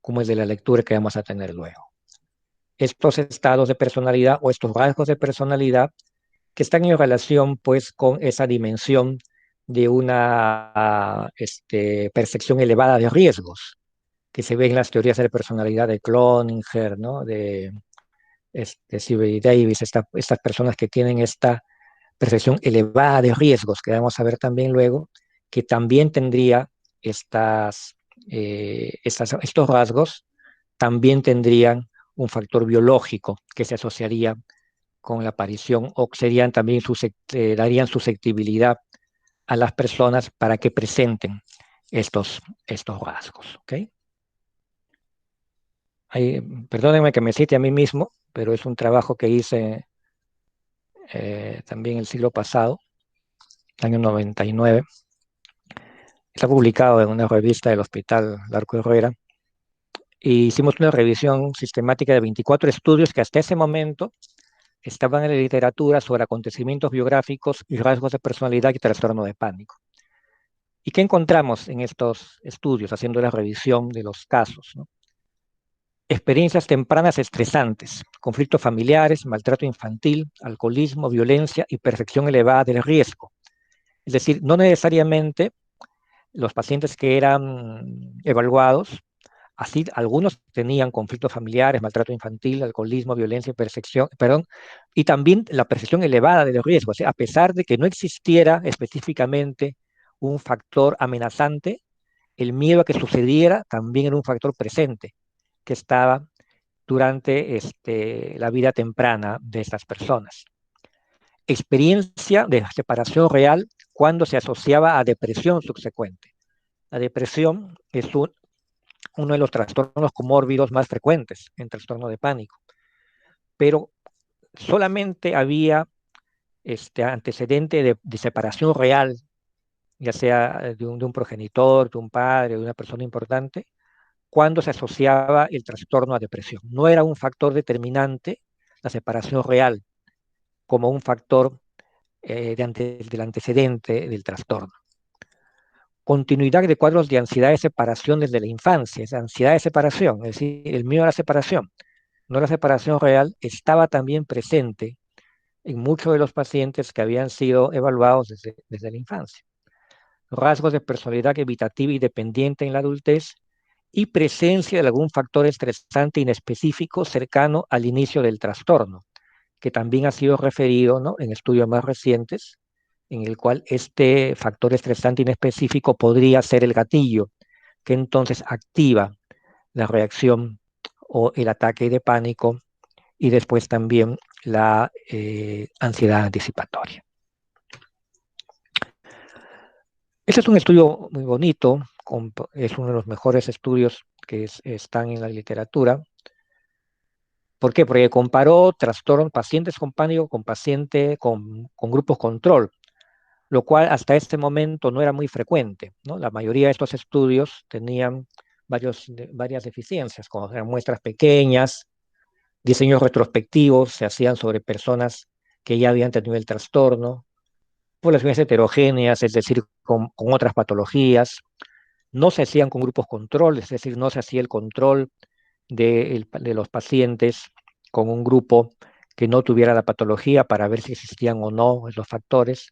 como el de la lectura que vamos a tener luego. Estos estados de personalidad o estos rasgos de personalidad que están en relación pues con esa dimensión de una percepción elevada de riesgos que se ve en las teorías de la personalidad de Cloninger, ¿no? De Sibel Davis, estas personas que tienen esta percepción elevada de riesgos, que vamos a ver también luego, que también tendría estos rasgos, también tendrían un factor biológico que se asociaría con la aparición o serían también darían susceptibilidad a las personas para que presenten estos rasgos. ¿Okay? Perdónenme que me cite a mí mismo, pero es un trabajo que hice también el siglo pasado, año 99. Está publicado en una revista del Hospital Larco Herrera. Y hicimos una revisión sistemática de 24 estudios que hasta ese momento estaban en la literatura sobre acontecimientos biográficos y rasgos de personalidad y trastorno de pánico. ¿Y qué encontramos en estos estudios, haciendo la revisión de los casos? ¿No? Experiencias tempranas estresantes, conflictos familiares, maltrato infantil, alcoholismo, violencia y percepción elevada del riesgo. Es decir, no necesariamente los pacientes que eran evaluados, así algunos tenían conflictos familiares, maltrato infantil, alcoholismo, violencia, percepción, perdón, y también la percepción elevada del riesgo. O sea, a pesar de que no existiera específicamente un factor amenazante, el miedo a que sucediera también era un factor presente que estaba durante la vida temprana de estas personas. Experiencia de separación real cuando se asociaba a depresión subsecuente. La depresión es uno de los trastornos comórbidos más frecuentes en trastorno de pánico, pero solamente había antecedente de separación real, ya sea de un progenitor, de un padre, de una persona importante, cuando se asociaba el trastorno a depresión. No era un factor determinante la separación real como un factor del antecedente del trastorno. Continuidad de cuadros de ansiedad de separación desde la infancia, esa ansiedad de separación, es decir, el miedo a la separación, no la separación real, estaba también presente en muchos de los pacientes que habían sido evaluados desde la infancia. Rasgos de personalidad evitativa y dependiente en la adultez y presencia de algún factor estresante inespecífico cercano al inicio del trastorno, que también ha sido referido, ¿no?, en estudios más recientes, en el cual este factor estresante inespecífico podría ser el gatillo, que entonces activa la reacción o el ataque de pánico y después también la ansiedad anticipatoria. Este es un estudio muy bonito, es uno de los mejores estudios que están en la literatura. ¿Por qué? Porque comparó pacientes con pánico con pacientes con grupos control, lo cual hasta este momento no era muy frecuente, ¿no? La mayoría de estos estudios tenían varias deficiencias, como eran muestras pequeñas, diseños retrospectivos se hacían sobre personas que ya habían tenido el trastorno, poblaciones heterogéneas, es decir, con otras patologías, no se hacían con grupos control, es decir, no se hacía el control de los pacientes con un grupo que no tuviera la patología para ver si existían o no esos factores,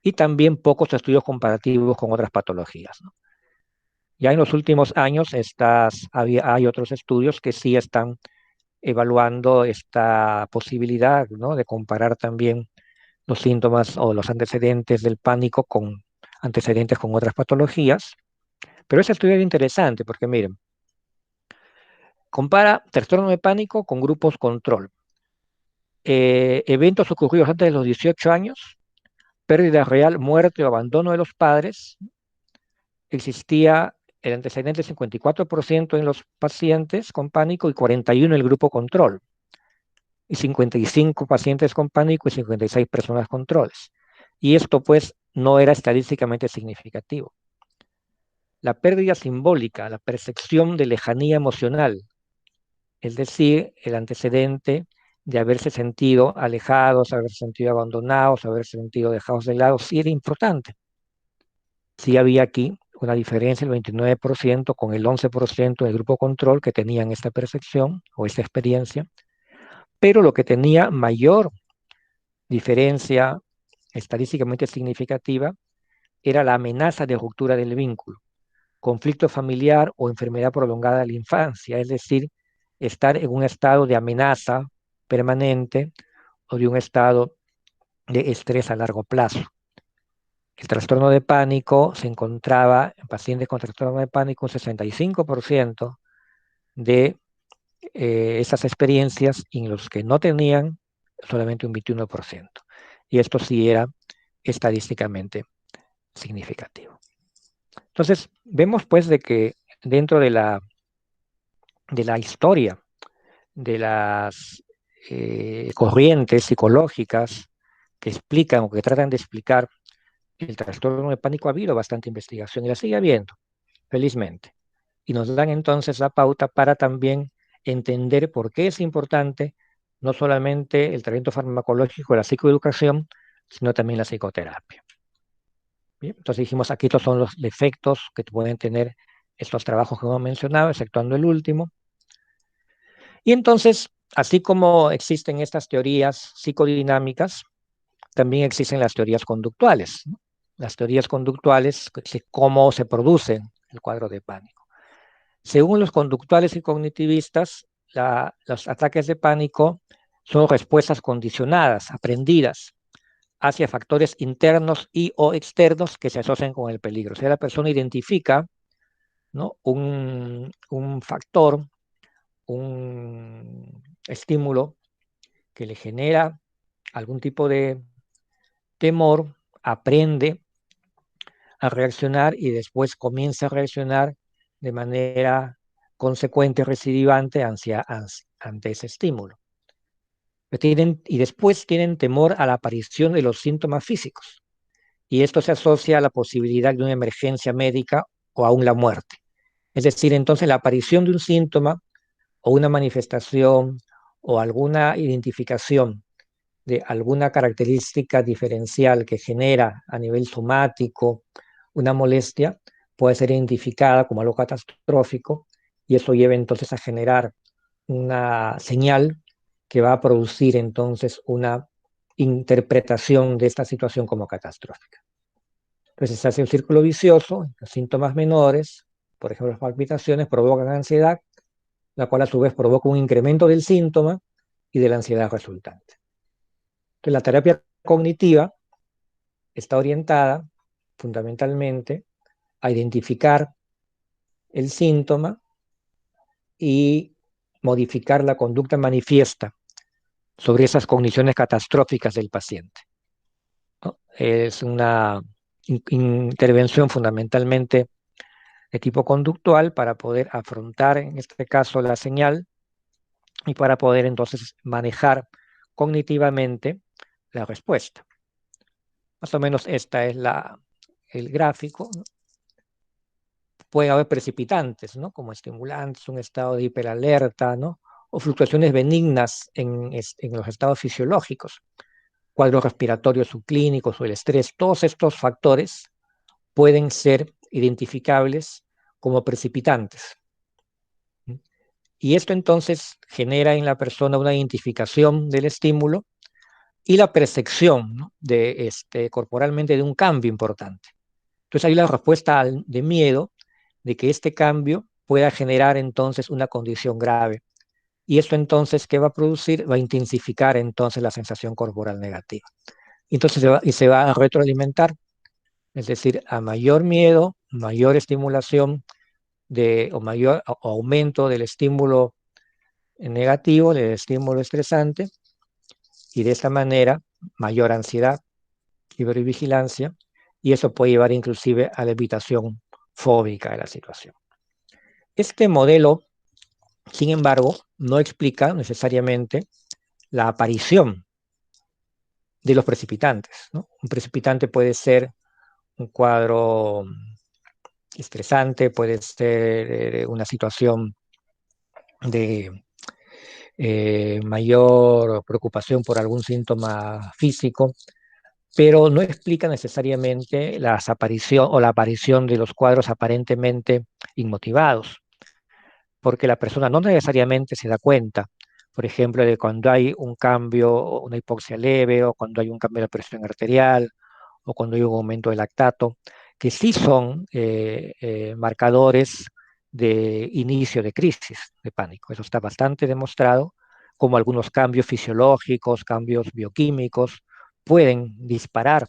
y también pocos estudios comparativos con otras patologías, ¿no? Ya en los últimos años hay otros estudios que sí están evaluando esta posibilidad, ¿no?, de comparar también los síntomas o los antecedentes del pánico con antecedentes con otras patologías. Pero ese estudio es interesante porque, miren, compara trastorno de pánico con grupos control. Eventos ocurridos antes de los 18 años, pérdida real, muerte o abandono de los padres. Existía el antecedente 54% en los pacientes con pánico y 41% en el grupo control. Y 55 pacientes con pánico y 56 personas controles. Y esto pues no era estadísticamente significativo. La pérdida simbólica, la percepción de lejanía emocional, es decir, el antecedente de haberse sentido alejados, haberse sentido abandonados, haberse sentido dejados de lado, sí era importante. Sí había aquí una diferencia, el 29% con el 11% del grupo control que tenían esta percepción o esta experiencia, pero lo que tenía mayor diferencia estadísticamente significativa era la amenaza de ruptura del vínculo, conflicto familiar o enfermedad prolongada de la infancia, es decir, estar en un estado de amenaza permanente o de un estado de estrés a largo plazo. El trastorno de pánico se encontraba en pacientes con trastorno de pánico un 65% de esas experiencias, y en los que no tenían solamente un 21%. Y esto sí era estadísticamente significativo. Entonces, vemos pues de que dentro de la historia de las corrientes psicológicas que explican o que tratan de explicar el trastorno de pánico, ha habido bastante investigación y la sigue habiendo, felizmente. Y nos dan entonces la pauta para también entender por qué es importante no solamente el tratamiento farmacológico, la psicoeducación, sino también la psicoterapia. Bien, entonces dijimos, aquí estos son los efectos que pueden tener estos trabajos que hemos mencionado, exceptuando el último. Y entonces, así como existen estas teorías psicodinámicas, también existen las teorías conductuales, ¿no? Las teorías conductuales, cómo se produce el cuadro de pánico. Según los conductuales y cognitivistas, los ataques de pánico son respuestas condicionadas, aprendidas, hacia factores internos y o externos que se asocian con el peligro. O sea, la persona identifica, ¿no?, un factor, un estímulo que le genera algún tipo de temor, aprende a reaccionar y después comienza a reaccionar de manera consecuente, recidivante ante ese estímulo. Y después tienen temor a la aparición de los síntomas físicos. Y esto se asocia a la posibilidad de una emergencia médica o aún la muerte. Es decir, entonces la aparición de un síntoma o una manifestación o alguna identificación de alguna característica diferencial que genera a nivel somático una molestia puede ser identificada como algo catastrófico, y eso lleva entonces a generar una señal que va a producir entonces una interpretación de esta situación como catastrófica. Entonces se hace un círculo vicioso, los síntomas menores, por ejemplo las palpitaciones, provocan ansiedad, la cual a su vez provoca un incremento del síntoma y de la ansiedad resultante. Entonces la terapia cognitiva está orientada fundamentalmente a identificar el síntoma y modificar la conducta manifiesta sobre esas cogniciones catastróficas del paciente, ¿no? Es una intervención fundamentalmente de tipo conductual para poder afrontar, en este caso, la señal y para poder entonces manejar cognitivamente la respuesta. Más o menos esta es el gráfico, ¿no? Puede haber precipitantes, ¿no?, como estimulantes, un estado de hiperalerta, ¿no?, o fluctuaciones benignas en los estados fisiológicos, cuadros respiratorios subclínicos o el estrés. Todos estos factores pueden ser identificables como precipitantes. Y esto entonces genera en la persona una identificación del estímulo y la percepción, ¿no?, corporalmente de un cambio importante. Entonces hay la respuesta de miedo de que este cambio pueda generar entonces una condición grave. Y esto entonces, ¿qué va a producir? Va a intensificar entonces la sensación corporal negativa. Entonces se va a retroalimentar, es decir, a mayor miedo, mayor estimulación o mayor aumento del estímulo negativo, del estímulo estresante, y de esta manera mayor ansiedad, hipervigilancia, y eso puede llevar inclusive a la evitación fóbica de la situación. Este modelo, sin embargo, no explica necesariamente la aparición de los precipitantes, ¿no? Un precipitante puede ser un cuadro estresante, puede ser una situación de mayor preocupación por algún síntoma físico, pero no explica necesariamente la aparición de los cuadros aparentemente inmotivados, porque la persona no necesariamente se da cuenta, por ejemplo, de cuando hay un cambio, una hipoxia leve, o cuando hay un cambio de la presión arterial, o cuando hay un aumento del lactato, que sí son marcadores de inicio de crisis de pánico. Eso está bastante demostrado, como algunos cambios fisiológicos, cambios bioquímicos, pueden disparar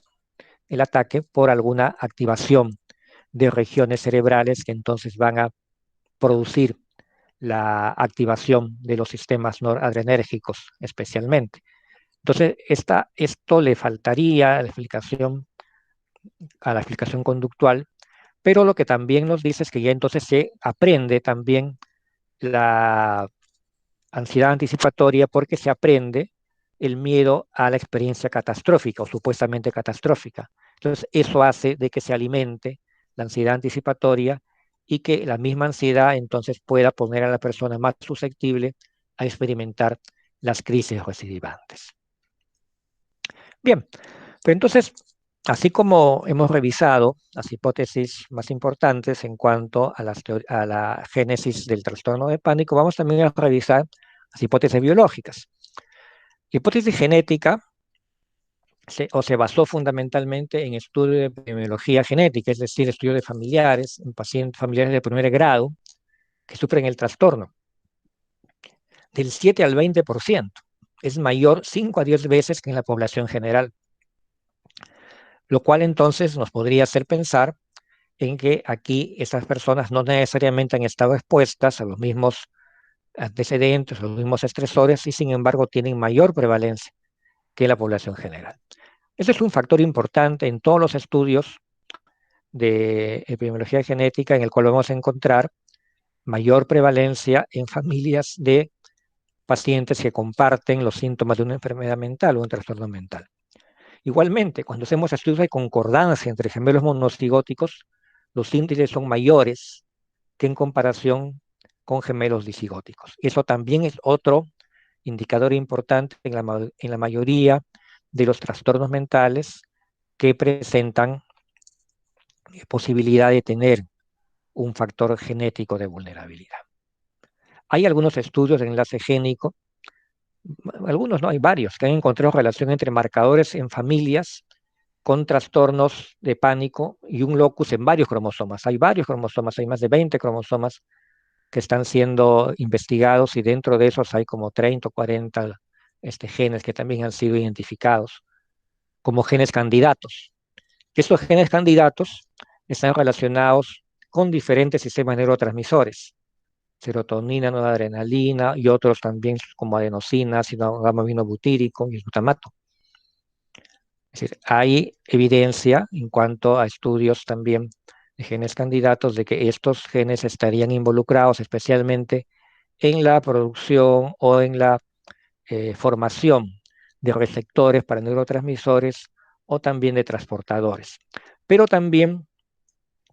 el ataque por alguna activación de regiones cerebrales que entonces van a producir la activación de los sistemas noradrenérgicos especialmente. Entonces, esto le faltaría a la explicación conductual, pero lo que también nos dice es que ya entonces se aprende también la ansiedad anticipatoria porque se aprende el miedo a la experiencia catastrófica o supuestamente catastrófica. Entonces, eso hace de que se alimente la ansiedad anticipatoria y que la misma ansiedad entonces pueda poner a la persona más susceptible a experimentar las crisis recidivantes. Bien, pero entonces, así como hemos revisado las hipótesis más importantes en cuanto a la génesis del trastorno de pánico, vamos también a revisar las hipótesis biológicas. La hipótesis genética se basó fundamentalmente en estudios de epidemiología genética, es decir, estudios de familiares, en pacientes familiares de primer grado que sufren el trastorno, del 7 al 20%. Es mayor 5 a 10 veces que en la población general, lo cual entonces nos podría hacer pensar en que aquí esas personas no necesariamente han estado expuestas a los mismos antecedentes, a los mismos estresores, y sin embargo tienen mayor prevalencia que la población general. Ese es un factor importante en todos los estudios de epidemiología genética en el cual vamos a encontrar mayor prevalencia en familias de pacientes que comparten los síntomas de una enfermedad mental o un trastorno mental. Igualmente, cuando hacemos estudios de concordancia entre gemelos monocigóticos, los índices son mayores que en comparación con gemelos disigóticos. Eso también es otro indicador importante en la mayoría de los trastornos mentales que presentan posibilidad de tener un factor genético de vulnerabilidad. Hay algunos estudios de enlace génico, algunos no, hay varios, que han encontrado relación entre marcadores en familias con trastornos de pánico y un locus en varios cromosomas. Hay varios cromosomas, hay más de 20 cromosomas que están siendo investigados y dentro de esos hay como 30 o 40 genes que también han sido identificados como genes candidatos. Estos genes candidatos están relacionados con diferentes sistemas neurotransmisores, serotonina, noradrenalina y otros también como adenosina, ácido gamma-aminobutírico y glutamato. Es decir, hay evidencia en cuanto a estudios también de genes candidatos de que estos genes estarían involucrados especialmente en la producción o en la formación de receptores para neurotransmisores o también de transportadores, pero también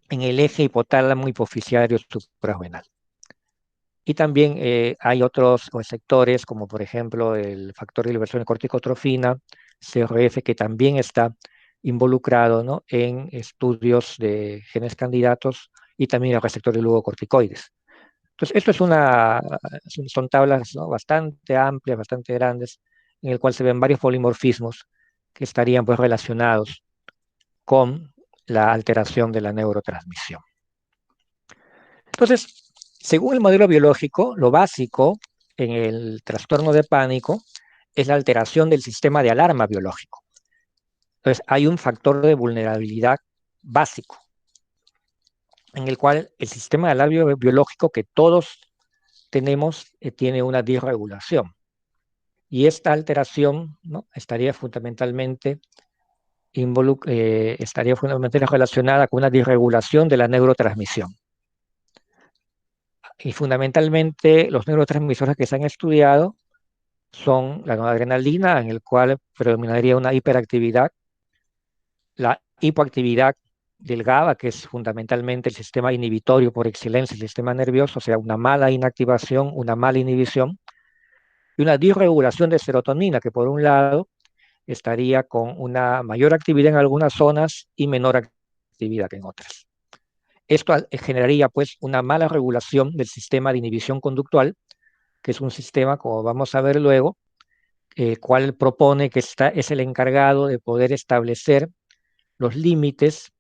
en el eje hipotálamo hipoficiario suprarrenal. Y también hay otros receptores, como por ejemplo el factor de liberación de corticotrofina, CRF, que también está involucrado, ¿no?, en estudios de genes candidatos y también el receptor de glucocorticoides. Entonces, son tablas, ¿no?, bastante amplias, bastante grandes, en el cual se ven varios polimorfismos que estarían pues relacionados con la alteración de la neurotransmisión. Entonces, según el modelo biológico, lo básico en el trastorno de pánico es la alteración del sistema de alarma biológico. Entonces, hay un factor de vulnerabilidad básico, en el cual el sistema de alarma biológico que todos tenemos tiene una disregulación. Y esta alteración, ¿no?, estaría fundamentalmente relacionada con una disregulación de la neurotransmisión. Y fundamentalmente los neurotransmisores que se han estudiado son la noradrenalina, en el cual predominaría una hiperactividad, la hipoactividad del GABA, que es fundamentalmente el sistema inhibitorio por excelencia, el sistema nervioso, o sea, una mala inactivación, una mala inhibición, y una disregulación de serotonina, que por un lado estaría con una mayor actividad en algunas zonas y menor actividad que en otras. Esto generaría pues una mala regulación del sistema de inhibición conductual, que es un sistema, como vamos a ver luego, cual propone que es el encargado de poder establecer los límites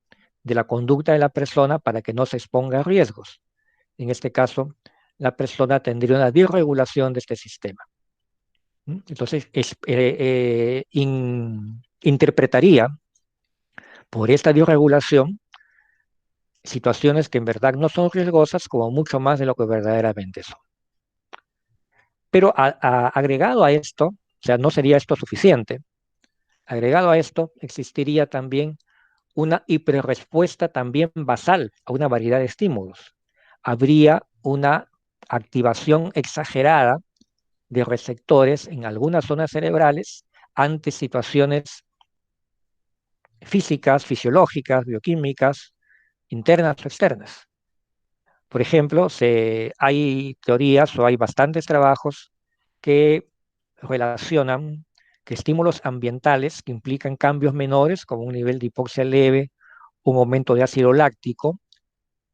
de la conducta de la persona para que no se exponga a riesgos. En este caso, la persona tendría una disregulación de este sistema. Entonces, interpretaría por esta disregulación situaciones que en verdad no son riesgosas como mucho más de lo que verdaderamente son. Pero agregado a esto, o sea, no sería esto suficiente. Agregado a esto, existiría también una hiperrespuesta también basal a una variedad de estímulos. Habría una activación exagerada de receptores en algunas zonas cerebrales ante situaciones físicas, fisiológicas, bioquímicas, internas o externas. Por ejemplo, hay teorías o hay bastantes trabajos que relacionan que estímulos ambientales que implican cambios menores, como un nivel de hipoxia leve, un aumento de ácido láctico,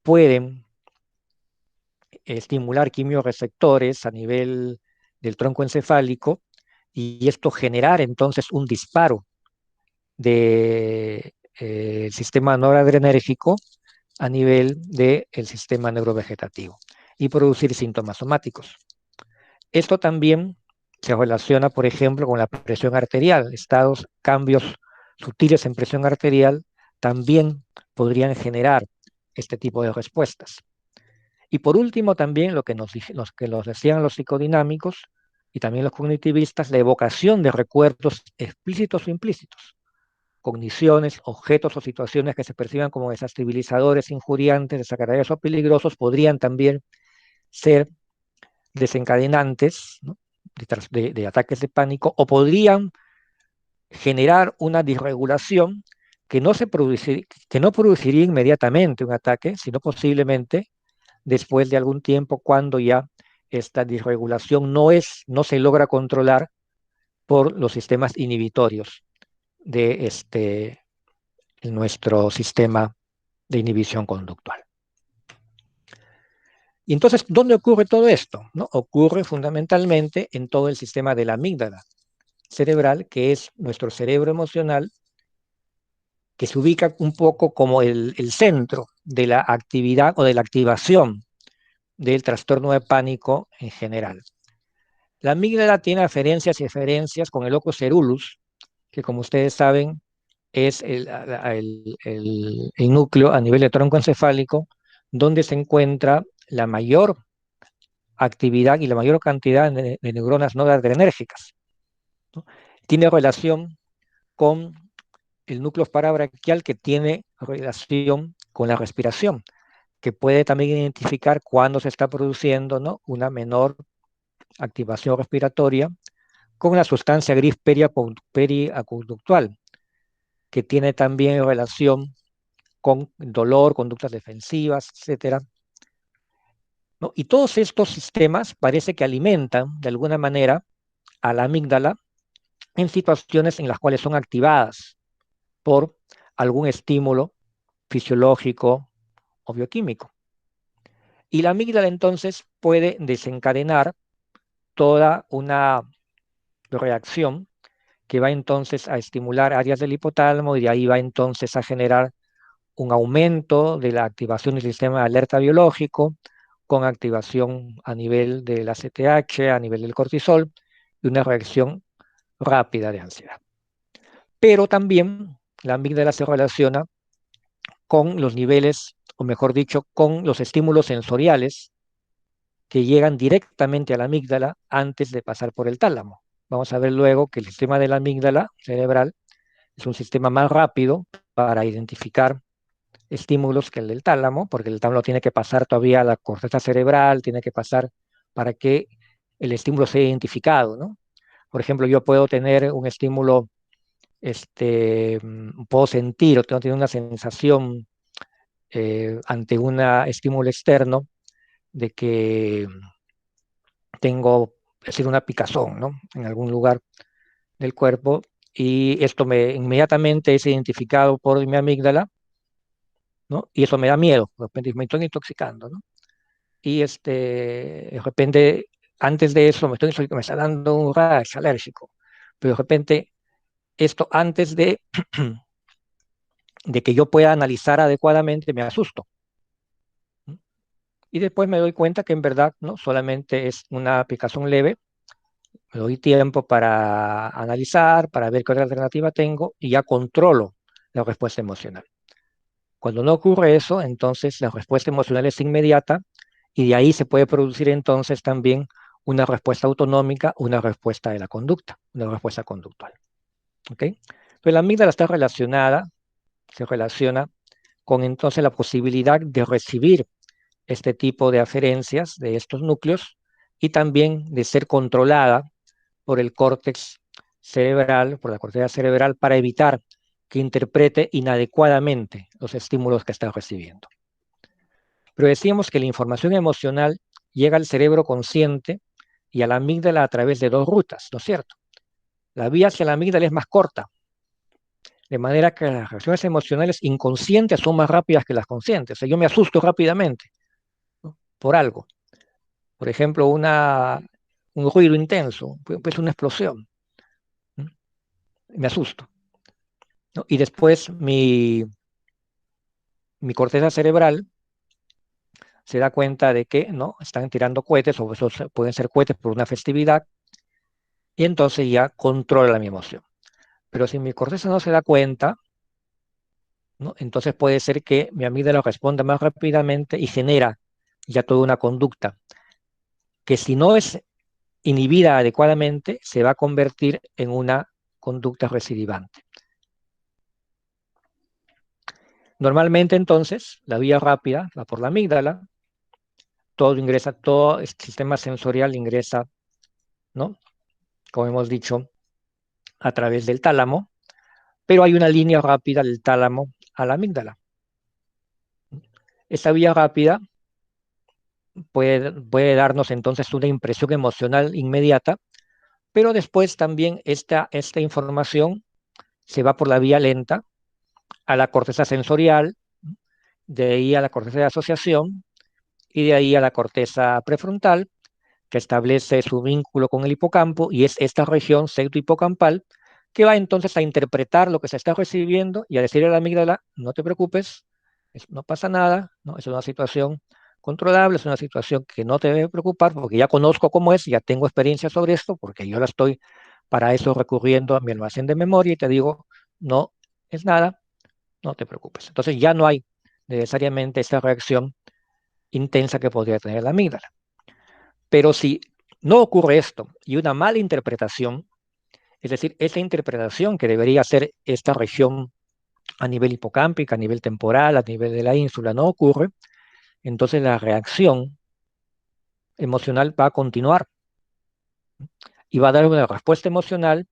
pueden estimular quimiorreceptores a nivel del tronco encefálico y esto generar entonces un disparo del sistema noradrenérgico a nivel del sistema neurovegetativo y producir síntomas somáticos. Esto también se relaciona, por ejemplo, con la presión arterial. Cambios sutiles en presión arterial también podrían generar este tipo de respuestas. Y por último, también lo que nos decían los psicodinámicos y también los cognitivistas, la evocación de recuerdos explícitos o implícitos, cogniciones, objetos o situaciones que se perciban como desestabilizadores, injuriantes, desagradables o peligrosos, podrían también ser desencadenantes, ¿no?, de ataques de pánico, o podrían generar una disregulación que no produciría inmediatamente un ataque, sino posiblemente después de algún tiempo, cuando ya esta disregulación no se logra controlar por los sistemas inhibitorios de nuestro sistema de inhibición conductual. Y entonces, ¿dónde ocurre todo esto? ¿No? Ocurre fundamentalmente en todo el sistema de la amígdala cerebral, que es nuestro cerebro emocional, que se ubica un poco como el centro de la actividad o de la activación del trastorno de pánico en general. La amígdala tiene aferencias y eferencias con el locus coeruleus, que como ustedes saben es el núcleo a nivel de tronco encefálico, donde se encuentra la mayor actividad y la mayor cantidad de neuronas noradrenérgicas, ¿no? Tiene relación con el núcleo parabraquial, que tiene relación con la respiración, que puede también identificar cuándo se está produciendo, ¿no?, una menor activación respiratoria, con la sustancia gris periaconductual, que tiene también relación con dolor, conductas defensivas, etcétera, ¿no? Y todos estos sistemas parece que alimentan de alguna manera a la amígdala en situaciones en las cuales son activadas por algún estímulo fisiológico o bioquímico. Y la amígdala entonces puede desencadenar toda una reacción que va entonces a estimular áreas del hipotálamo y de ahí va entonces a generar un aumento de la activación del sistema de alerta biológico con activación a nivel del ACTH, a nivel del cortisol y una reacción rápida de ansiedad. Pero también la amígdala se relaciona con los niveles, o mejor dicho, con los estímulos sensoriales que llegan directamente a la amígdala antes de pasar por el tálamo. Vamos a ver luego que el sistema de la amígdala cerebral es un sistema más rápido para identificar estímulos que el del tálamo, porque el tálamo tiene que pasar todavía a la corteza cerebral, tiene que pasar para que el estímulo sea identificado, ¿no? Por ejemplo, yo puedo tener un estímulo, puedo sentir o tengo tener una sensación ante un estímulo externo de que tengo, es decir, una picazón, ¿no? En algún lugar del cuerpo y esto inmediatamente es identificado por mi amígdala, ¿no? Y eso me da miedo, de repente me estoy intoxicando, ¿no? Y de repente, antes de eso me está dando un rash alérgico, pero de repente esto antes de que yo pueda analizar adecuadamente me asusto, ¿no? Y después me doy cuenta que en verdad no solamente es una picazón leve, me doy tiempo para analizar, para ver qué otra alternativa tengo y ya controlo la respuesta emocional. Cuando no ocurre eso, entonces la respuesta emocional es inmediata y de ahí se puede producir entonces también una respuesta autonómica, una respuesta de la conducta, una respuesta conductual. ¿Ok? Entonces la amígdala está relacionada, se relaciona con entonces la posibilidad de recibir este tipo de aferencias de estos núcleos y también de ser controlada por el córtex cerebral, por la corteza cerebral, para evitar que interprete inadecuadamente los estímulos que está recibiendo. Pero decíamos que la información emocional llega al cerebro consciente y a la amígdala a través de dos rutas, ¿no es cierto? La vía hacia la amígdala es más corta, de manera que las reacciones emocionales inconscientes son más rápidas que las conscientes. O sea, yo me asusto rápidamente, ¿no? Por algo. Por ejemplo, un ruido intenso, pues una explosión, ¿no? Me asusto, ¿no? Y después mi corteza cerebral se da cuenta de que no están tirando cohetes, o esos pueden ser cohetes por una festividad, y entonces ya controla mi emoción. Pero si mi corteza no se da cuenta, ¿no? Entonces puede ser que mi amígdala responda más rápidamente y genera ya toda una conducta que si no es inhibida adecuadamente, se va a convertir en una conducta recidivante. Normalmente entonces, la vía rápida va por la amígdala, todo el sistema sensorial ingresa, ¿no? Como hemos dicho, a través del tálamo, pero hay una línea rápida del tálamo a la amígdala. Esa vía rápida puede darnos entonces una impresión emocional inmediata, pero después también esta información se va por la vía lenta a la corteza sensorial, de ahí a la corteza de asociación y de ahí a la corteza prefrontal, que establece su vínculo con el hipocampo, y es esta región pseudohipocampal que va entonces a interpretar lo que se está recibiendo y a decirle a la amígdala, no te preocupes, no pasa nada, ¿no? Es una situación controlable, es una situación que no te debe preocupar porque ya conozco cómo es, ya tengo experiencia sobre esto, porque yo la estoy para eso recurriendo a mi almacén de memoria y te digo, no es nada, no te preocupes. Entonces ya no hay necesariamente esa reacción intensa que podría tener la amígdala. Pero si no ocurre esto y una mala interpretación, es decir, esa interpretación que debería hacer esta región a nivel hipocámpico, a nivel temporal, a nivel de la ínsula, no ocurre, entonces la reacción emocional va a continuar y va a dar una respuesta emocional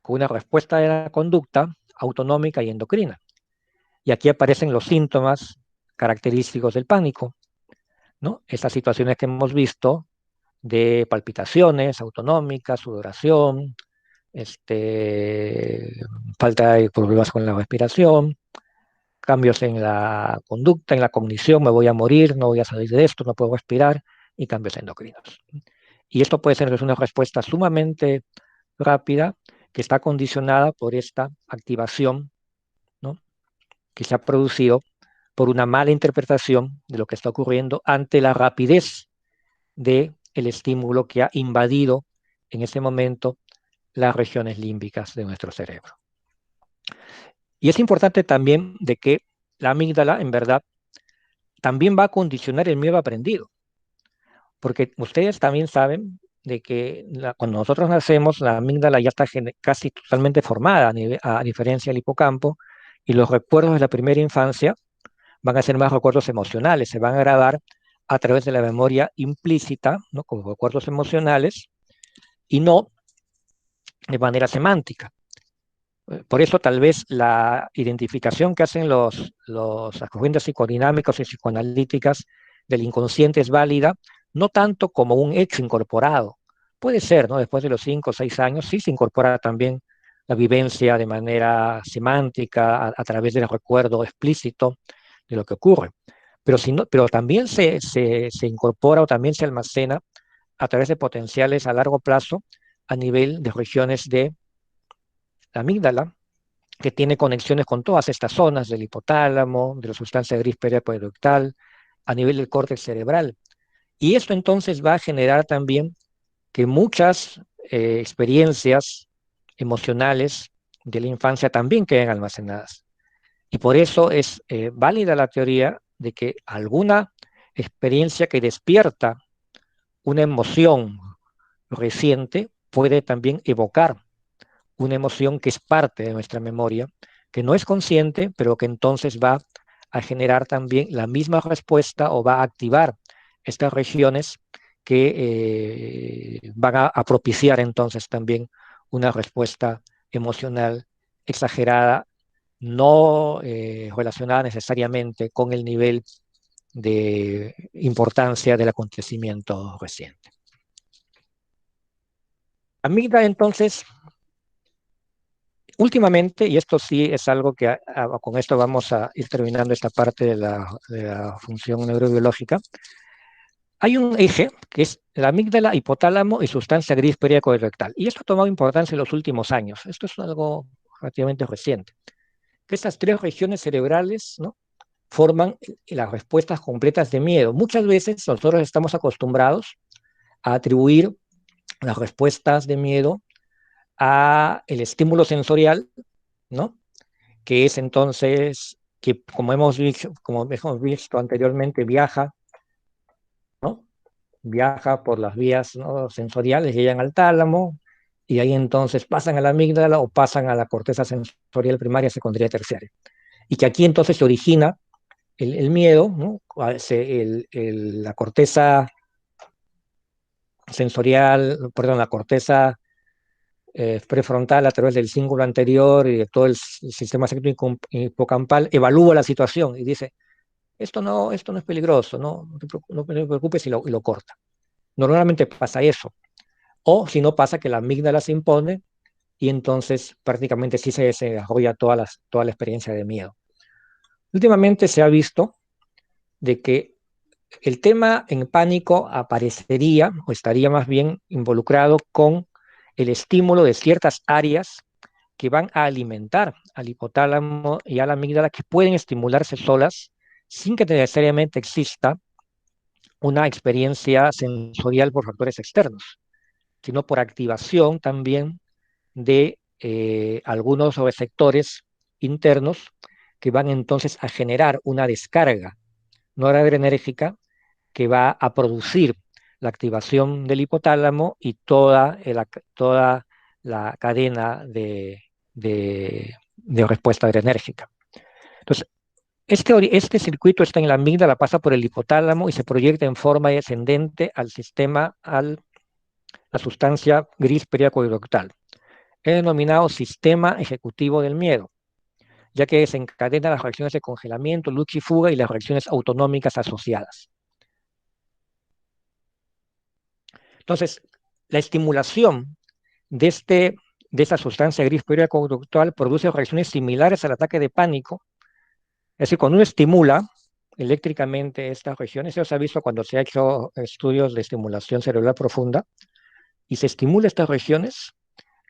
con una respuesta de la conducta autonómica y endocrina. Y aquí aparecen los síntomas característicos del pánico, ¿no? Estas situaciones que hemos visto de palpitaciones autonómicas, sudoración, falta de problemas con la respiración, cambios en la conducta, en la cognición, me voy a morir, no voy a salir de esto, no puedo respirar, y cambios endocrinos. Y esto puede ser una respuesta sumamente rápida que está condicionada por esta activación, ¿no?, que se ha producido por una mala interpretación de lo que está ocurriendo ante la rapidez del estímulo que ha invadido en ese momento las regiones límbicas de nuestro cerebro. Y es importante también de que la amígdala, en verdad, también va a condicionar el miedo aprendido, porque ustedes también saben de que cuando nosotros nacemos, la amígdala ya está casi totalmente formada, a diferencia del hipocampo, y los recuerdos de la primera infancia van a ser más recuerdos emocionales, se van a grabar a través de la memoria implícita, ¿no?, como recuerdos emocionales, y no de manera semántica. Por eso tal vez la identificación que hacen las corrientes psicodinámicas y psicoanalíticas del inconsciente es válida, no tanto como un hecho incorporado. Puede ser, ¿no?, después de los 5 o 6 años, sí se incorpora también la vivencia de manera semántica, a través del recuerdo explícito de lo que ocurre. Pero, pero también se incorpora o también se almacena a través de potenciales a largo plazo a nivel de regiones de la amígdala, que tiene conexiones con todas estas zonas del hipotálamo, de la sustancia gris periapoderoidal, a nivel del córtex cerebral. Y esto entonces va a generar también que muchas experiencias emocionales de la infancia también queden almacenadas. Y por eso es válida la teoría de que alguna experiencia que despierta una emoción reciente puede también evocar una emoción que es parte de nuestra memoria, que no es consciente, pero que entonces va a generar también la misma respuesta o va a activar estas regiones que van a propiciar entonces también una respuesta emocional exagerada, no relacionada necesariamente con el nivel de importancia del acontecimiento reciente. Amígdala entonces, últimamente, y esto sí es algo que con esto vamos a ir terminando esta parte de la función neurobiológica, hay un eje que es la amígdala, hipotálamo y sustancia gris periacoerectal. Y esto ha tomado importancia en los últimos años. Esto es algo relativamente reciente. Que estas tres regiones cerebrales, ¿no?, forman las respuestas completas de miedo. Muchas veces nosotros estamos acostumbrados a atribuir las respuestas de miedo a el estímulo sensorial, ¿no?, que es entonces, que como hemos visto anteriormente, ¿no?, viaja por las vías, ¿no?, sensoriales, llegan al tálamo, y ahí entonces pasan a la amígdala o pasan a la corteza sensorial primaria, secundaria y terciaria. Y que aquí entonces se origina el miedo, ¿no?, la corteza sensorial, perdón, la corteza prefrontal a través del cíngulo anterior y de todo el sistema hipocampal evalúa la situación y dice, esto no es peligroso, no te preocupes, y lo corta. Normalmente pasa eso. O si no, pasa que la amígdala se impone y entonces prácticamente sí se desarrolla toda la experiencia de miedo. Últimamente se ha visto de que el tema en pánico aparecería o estaría más bien involucrado con el estímulo de ciertas áreas que van a alimentar al hipotálamo y a la amígdala, que pueden estimularse solas sin que necesariamente exista una experiencia sensorial por factores externos, sino por activación también de algunos receptores internos que van entonces a generar una descarga noradrenérgica que va a producir la activación del hipotálamo y toda la cadena de respuesta adrenérgica. Entonces, este circuito está en la amígdala, pasa por el hipotálamo y se proyecta en forma descendente al sistema, la sustancia gris periacoerectal. Es denominado sistema ejecutivo del miedo, ya que desencadena las reacciones de congelamiento, lucha y fuga y las reacciones autonómicas asociadas. Entonces, la estimulación de esta sustancia gris periacoerectal produce reacciones similares al ataque de pánico, Es decir, cuando uno estimula eléctricamente estas regiones, eso se ha visto cuando se ha hecho estudios de estimulación cerebral profunda, y se estimula estas regiones,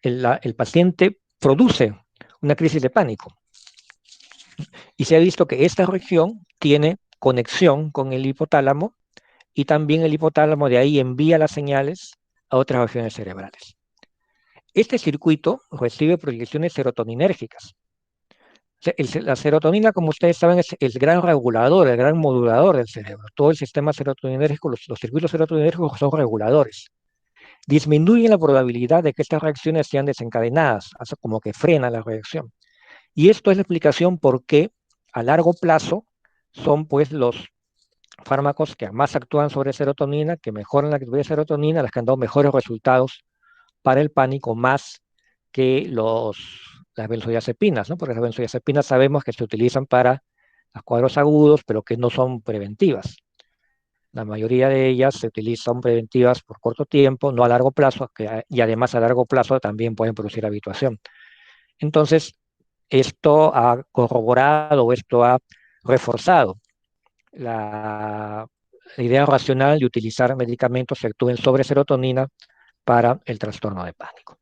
el paciente produce una crisis de pánico. Y se ha visto que esta región tiene conexión con el hipotálamo y también el hipotálamo de ahí envía las señales a otras regiones cerebrales. Este circuito recibe proyecciones serotoninérgicas. La serotonina, como ustedes saben, es el gran regulador, el gran modulador del cerebro. Todo el sistema serotoninérgico, los circuitos serotoninérgicos son reguladores. Disminuyen la probabilidad de que estas reacciones sean desencadenadas, hace como que frena la reacción. Y esto es la explicación por qué a largo plazo son pues los fármacos que más actúan sobre serotonina, que mejoran la actividad de serotonina, las que han dado mejores resultados para el pánico más que las benzodiazepinas, ¿no? Porque las benzodiazepinas sabemos que se utilizan para los cuadros agudos, pero que no son preventivas. La mayoría de ellas se utilizan preventivas por corto tiempo, no a largo plazo, y además a largo plazo también pueden producir habituación. Entonces, esto ha corroborado, esto ha reforzado la idea racional de utilizar medicamentos que actúen sobre serotonina para el trastorno de pánico.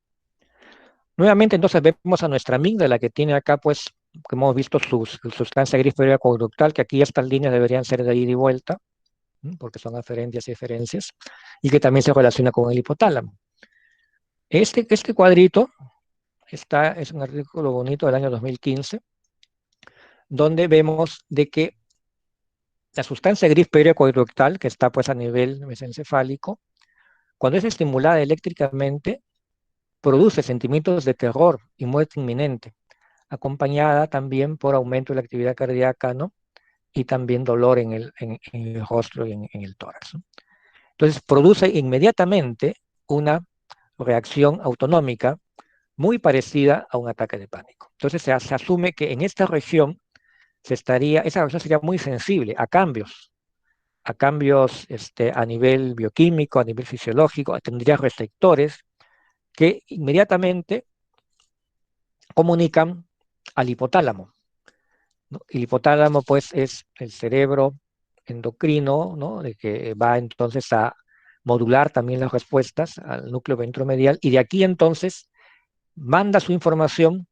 Nuevamente, entonces vemos a nuestra amígdala que tiene acá, pues, como hemos visto, su sustancia gris periconductal, que aquí estas líneas deberían ser de ida y vuelta, porque son aferencias y eferencias, y que también se relaciona con el hipotálamo. Este cuadrito es un artículo bonito del año 2015, donde vemos de que la sustancia gris periconductal, que está pues a nivel mesencefálico, cuando es estimulada eléctricamente, produce sentimientos de terror y muerte inminente, acompañada también por aumento de la actividad cardíaca, ¿no? Y también dolor en el rostro y en el tórax, ¿no? Entonces produce inmediatamente una reacción autonómica muy parecida a un ataque de pánico. Entonces se asume que en esta región esa región sería muy sensible a cambios a nivel bioquímico, a nivel fisiológico, tendría receptores que inmediatamente comunican al hipotálamo, ¿no? El hipotálamo, pues, es el cerebro endocrino, ¿no? De que va entonces a modular también las respuestas al núcleo ventromedial, y de aquí entonces manda su información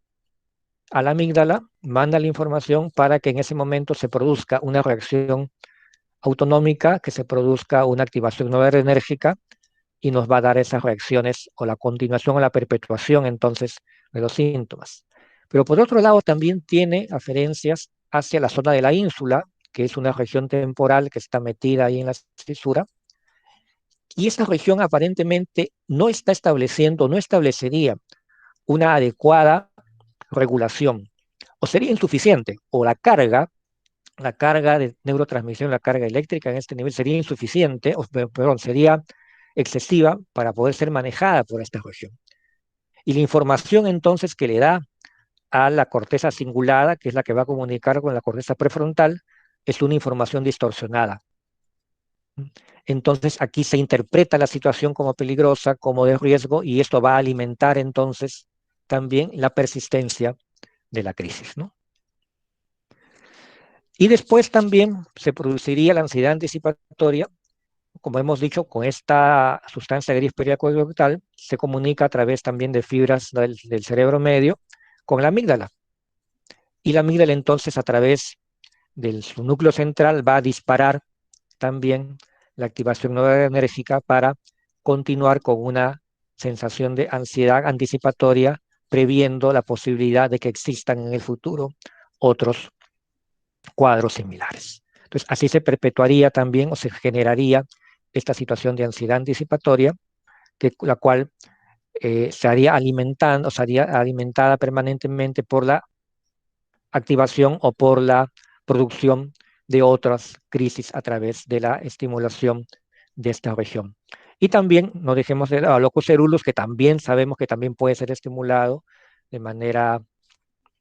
a la amígdala, manda la información para que en ese momento se produzca una reacción autonómica, que se produzca una activación noradrenérgica y nos va a dar esas reacciones o la continuación o la perpetuación entonces de los síntomas. Pero por otro lado también tiene aferencias hacia la zona de la ínsula, que es una región temporal que está metida ahí en la fisura, y esta región aparentemente no está estableciendo, no establecería una adecuada regulación, o sería insuficiente, o la carga de neurotransmisión, la carga eléctrica en este nivel sería insuficiente, perdón, sería excesiva para poder ser manejada por esta región. Y la información entonces que le da a la corteza cingulada, que es la que va a comunicar con la corteza prefrontal, es una información distorsionada. Entonces aquí se interpreta la situación como peligrosa, como de riesgo, y esto va a alimentar entonces también la persistencia de la crisis, ¿no? Y después también se produciría la ansiedad anticipatoria, como hemos dicho, con esta sustancia gris periaqueductal, se comunica a través también de fibras del cerebro medio con la amígdala. Y la amígdala entonces a través de su núcleo central va a disparar también la activación noradrenérgica para continuar con una sensación de ansiedad anticipatoria, previendo la posibilidad de que existan en el futuro otros cuadros similares. Entonces, así se perpetuaría también o se generaría esta situación de ansiedad anticipatoria, la cual sería alimentada permanentemente por la activación o por la producción de otras crisis a través de la estimulación de esta región. Y también no dejemos de lado a locus coeruleus, que también sabemos que también puede ser estimulado de manera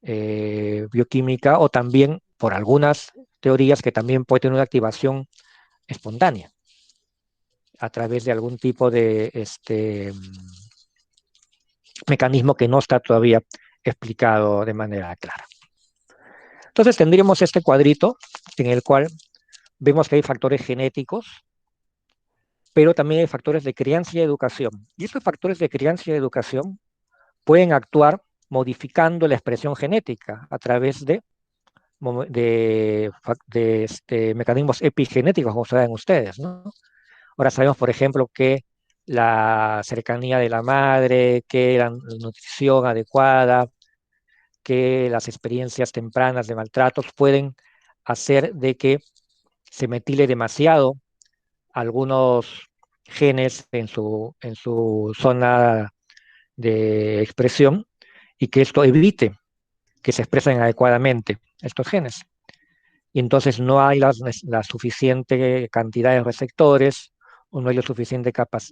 bioquímica, o también por algunas teorías que también puede tener una activación espontánea a través de algún tipo de mecanismo que no está todavía explicado de manera clara. Entonces tendríamos este cuadrito en el cual vemos que hay factores genéticos, pero también hay factores de crianza y educación. Y estos factores de crianza y educación pueden actuar modificando la expresión genética a través de mecanismos epigenéticos, como saben ustedes, ¿no? Ahora sabemos, por ejemplo, que la cercanía de la madre, que la nutrición adecuada, que las experiencias tempranas de maltratos pueden hacer de que se metile demasiado algunos genes en su zona de expresión y que esto evite que se expresen adecuadamente estos genes. Y entonces no hay la suficiente cantidad de receptores o no hay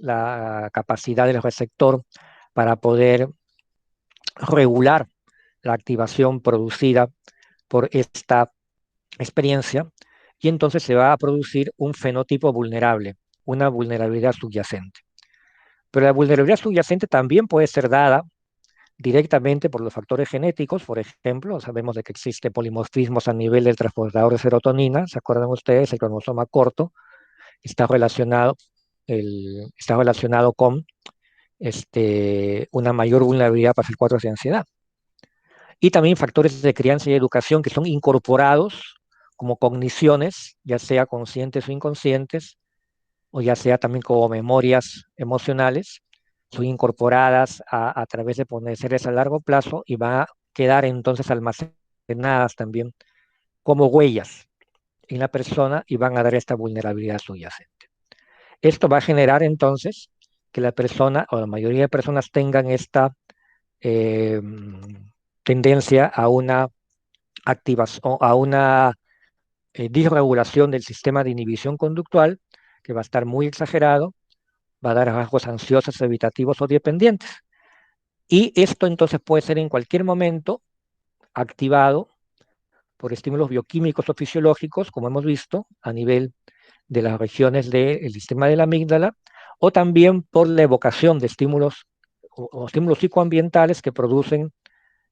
la capacidad del receptor para poder regular la activación producida por esta experiencia y entonces se va a producir un fenotipo vulnerable, una vulnerabilidad subyacente. Pero la vulnerabilidad subyacente también puede ser dada directamente por los factores genéticos, por ejemplo, sabemos de que existe polimorfismos a nivel del transportador de serotonina, ¿se acuerdan ustedes? El cromosoma corto está relacionado, está relacionado con una mayor vulnerabilidad para hacer cuadros de ansiedad. Y también factores de crianza y educación que son incorporados como cogniciones, ya sea conscientes o inconscientes, o ya sea también como memorias emocionales, son incorporadas a través de ponerse a largo plazo y van a quedar entonces almacenadas también como huellas en la persona y van a dar esta vulnerabilidad subyacente. Esto va a generar entonces que la persona o la mayoría de personas tengan esta eh, tendencia a una activación, a una disregulación del sistema de inhibición conductual que va a estar muy exagerado, va a dar rasgos ansiosos, evitativos o dependientes. Y esto entonces puede ser en cualquier momento activado por estímulos bioquímicos o fisiológicos, como hemos visto, a nivel de las regiones del sistema de la amígdala, o también por la evocación de estímulos o estímulos psicoambientales que producen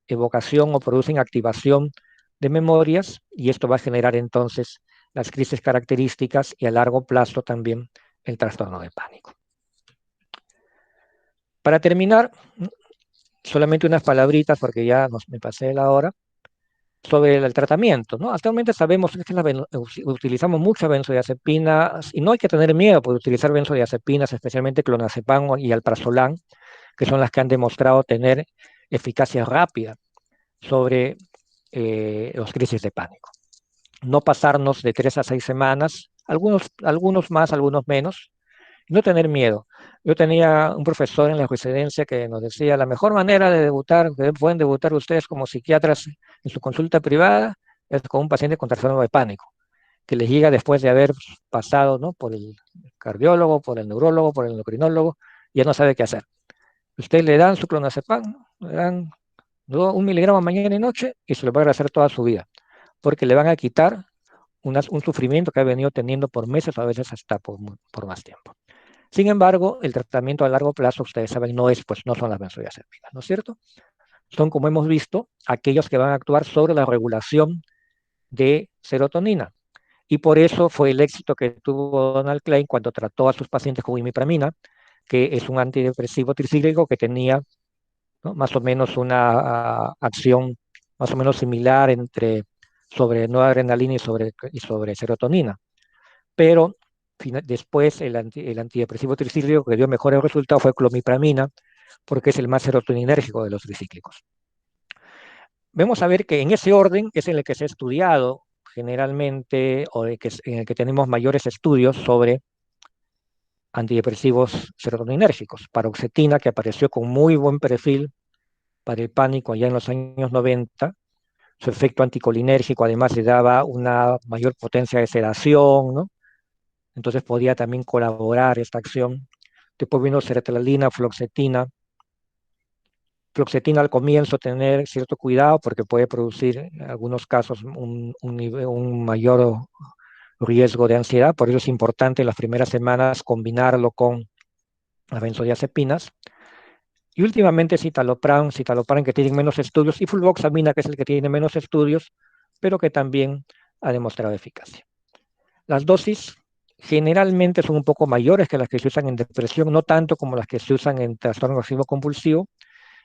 evocación o producen activación de memorias, y esto va a generar entonces las crisis características y a largo plazo también el trastorno de pánico. Para terminar, solamente unas palabritas, porque ya me pasé la hora, sobre el tratamiento, ¿no? Actualmente sabemos que utilizamos muchas benzodiazepinas y no hay que tener miedo por utilizar benzodiazepinas, especialmente clonazepam y alprazolam, que son las que han demostrado tener eficacia rápida sobre los crisis de pánico. No pasarnos de 3 a 6 semanas, algunos más, algunos menos, no tener miedo. Yo tenía un profesor en la residencia que nos decía, la mejor manera de debutar, que pueden debutar ustedes como psiquiatras en su consulta privada, es con un paciente con trastorno de pánico, que les llega después de haber pasado, ¿no?, por el cardiólogo, por el neurólogo, por el endocrinólogo, y ya no sabe qué hacer. Ustedes le dan su clonazepam, le dan 1 miligramo mañana y noche y se lo va a agradecer toda su vida, porque le van a quitar un sufrimiento que ha venido teniendo por meses o a veces hasta por más tiempo. Sin embargo, el tratamiento a largo plazo, ustedes saben, no son las benzodiazepinas, ¿no es cierto? Son, como hemos visto, aquellos que van a actuar sobre la regulación de serotonina. Y por eso fue el éxito que tuvo Donald Klein cuando trató a sus pacientes con imipramina, que es un antidepresivo tricíclico que tenía, ¿no?, más o menos una acción más o menos similar sobre noradrenalina y sobre serotonina. Pero después el antidepresivo tricíclico que dio mejores resultados fue clomipramina, porque es el más serotoninérgico de los tricíclicos. Vemos a ver que en ese orden es en el que se ha estudiado generalmente, o en el que tenemos mayores estudios sobre antidepresivos serotoninérgicos. Paroxetina, que apareció con muy buen perfil para el pánico allá en los años 90, su efecto anticolinérgico además le daba una mayor potencia de sedación, ¿no? Entonces podía también colaborar esta acción. Después vino sertralina, fluoxetina. Fluoxetina al comienzo tener cierto cuidado porque puede producir en algunos casos un mayor riesgo de ansiedad, por eso es importante en las primeras semanas combinarlo con las benzodiazepinas. Y últimamente citalopram que tiene menos estudios, y fluvoxamina, que es el que tiene menos estudios, pero que también ha demostrado eficacia. Las dosis generalmente son un poco mayores que las que se usan en depresión, no tanto como las que se usan en trastorno obsesivo compulsivo,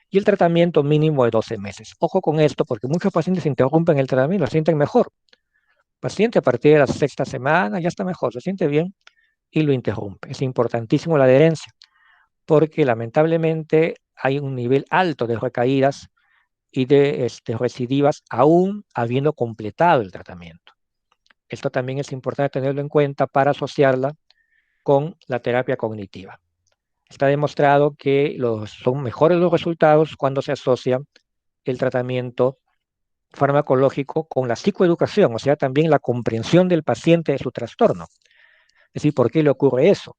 y el tratamiento mínimo de 12 meses. Ojo con esto, porque muchos pacientes interrumpen el tratamiento, lo sienten mejor. El paciente a partir de la sexta semana ya está mejor, se siente bien y lo interrumpe. Es importantísimo la adherencia, porque lamentablemente hay un nivel alto de recaídas y de recidivas aún habiendo completado el tratamiento. Esto también es importante tenerlo en cuenta para asociarla con la terapia cognitiva. Está demostrado que son mejores los resultados cuando se asocia el tratamiento farmacológico con la psicoeducación, o sea, también la comprensión del paciente de su trastorno. Es decir, ¿por qué le ocurre eso?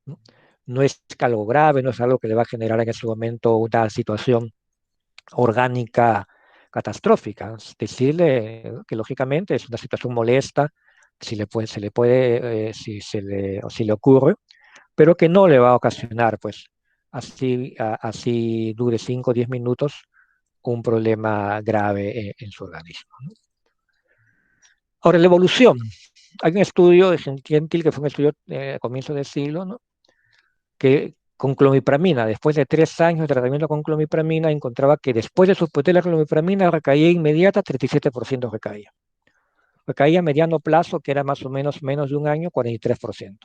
¿No? No es algo grave, no es algo que le va a generar en ese momento una situación orgánica catastrófica. Es decirle que lógicamente es una situación molesta, se le puede, si le ocurre, pero que no le va a ocasionar, pues, así dure 5 o 10 minutos, un problema grave en su organismo. Ahora, la evolución. Hay un estudio de Gentil, que fue un estudio a comienzo del siglo, ¿no? Que con clomipramina, después de 3 años de tratamiento con clomipramina, encontraba que después de suspender la clomipramina, recaía inmediata, 37% recaía. Recaía a mediano plazo, que era más o menos de un año, 43%.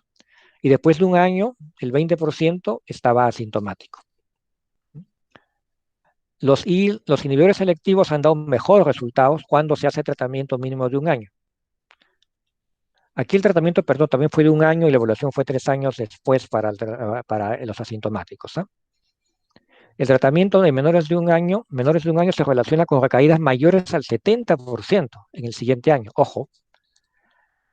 Y después de un año, el 20% estaba asintomático. Los inhibidores selectivos han dado mejores resultados cuando se hace tratamiento mínimo de un año. Aquí el tratamiento, perdón, también fue de un año y la evaluación fue 3 años después para los asintomáticos. ¿Eh? El tratamiento de menores de un año se relaciona con recaídas mayores al 70% en el siguiente año. Ojo,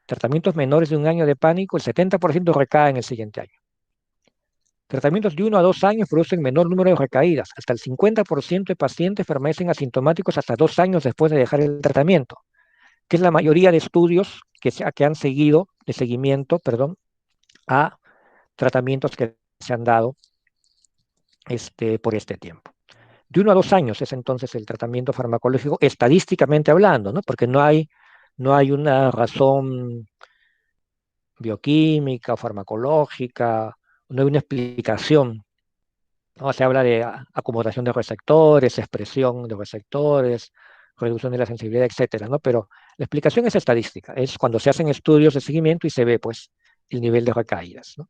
tratamientos menores de un año de pánico, el 70% recae en el siguiente año. Tratamientos de 1 a 2 años producen menor número de recaídas. Hasta el 50% de pacientes permanecen asintomáticos hasta 2 años después de dejar el tratamiento, que es la mayoría de estudios que han seguido, de seguimiento, perdón, a tratamientos que se han dado por este tiempo. De 1 a 2 años es entonces el tratamiento farmacológico, estadísticamente hablando, ¿no? Porque no hay una razón bioquímica o farmacológica, no hay una explicación, ¿no? Se habla de acomodación de receptores, expresión de receptores, reducción de la sensibilidad, etcétera, ¿no? Pero la explicación es estadística, es cuando se hacen estudios de seguimiento y se ve, pues, el nivel de recaídas, ¿no?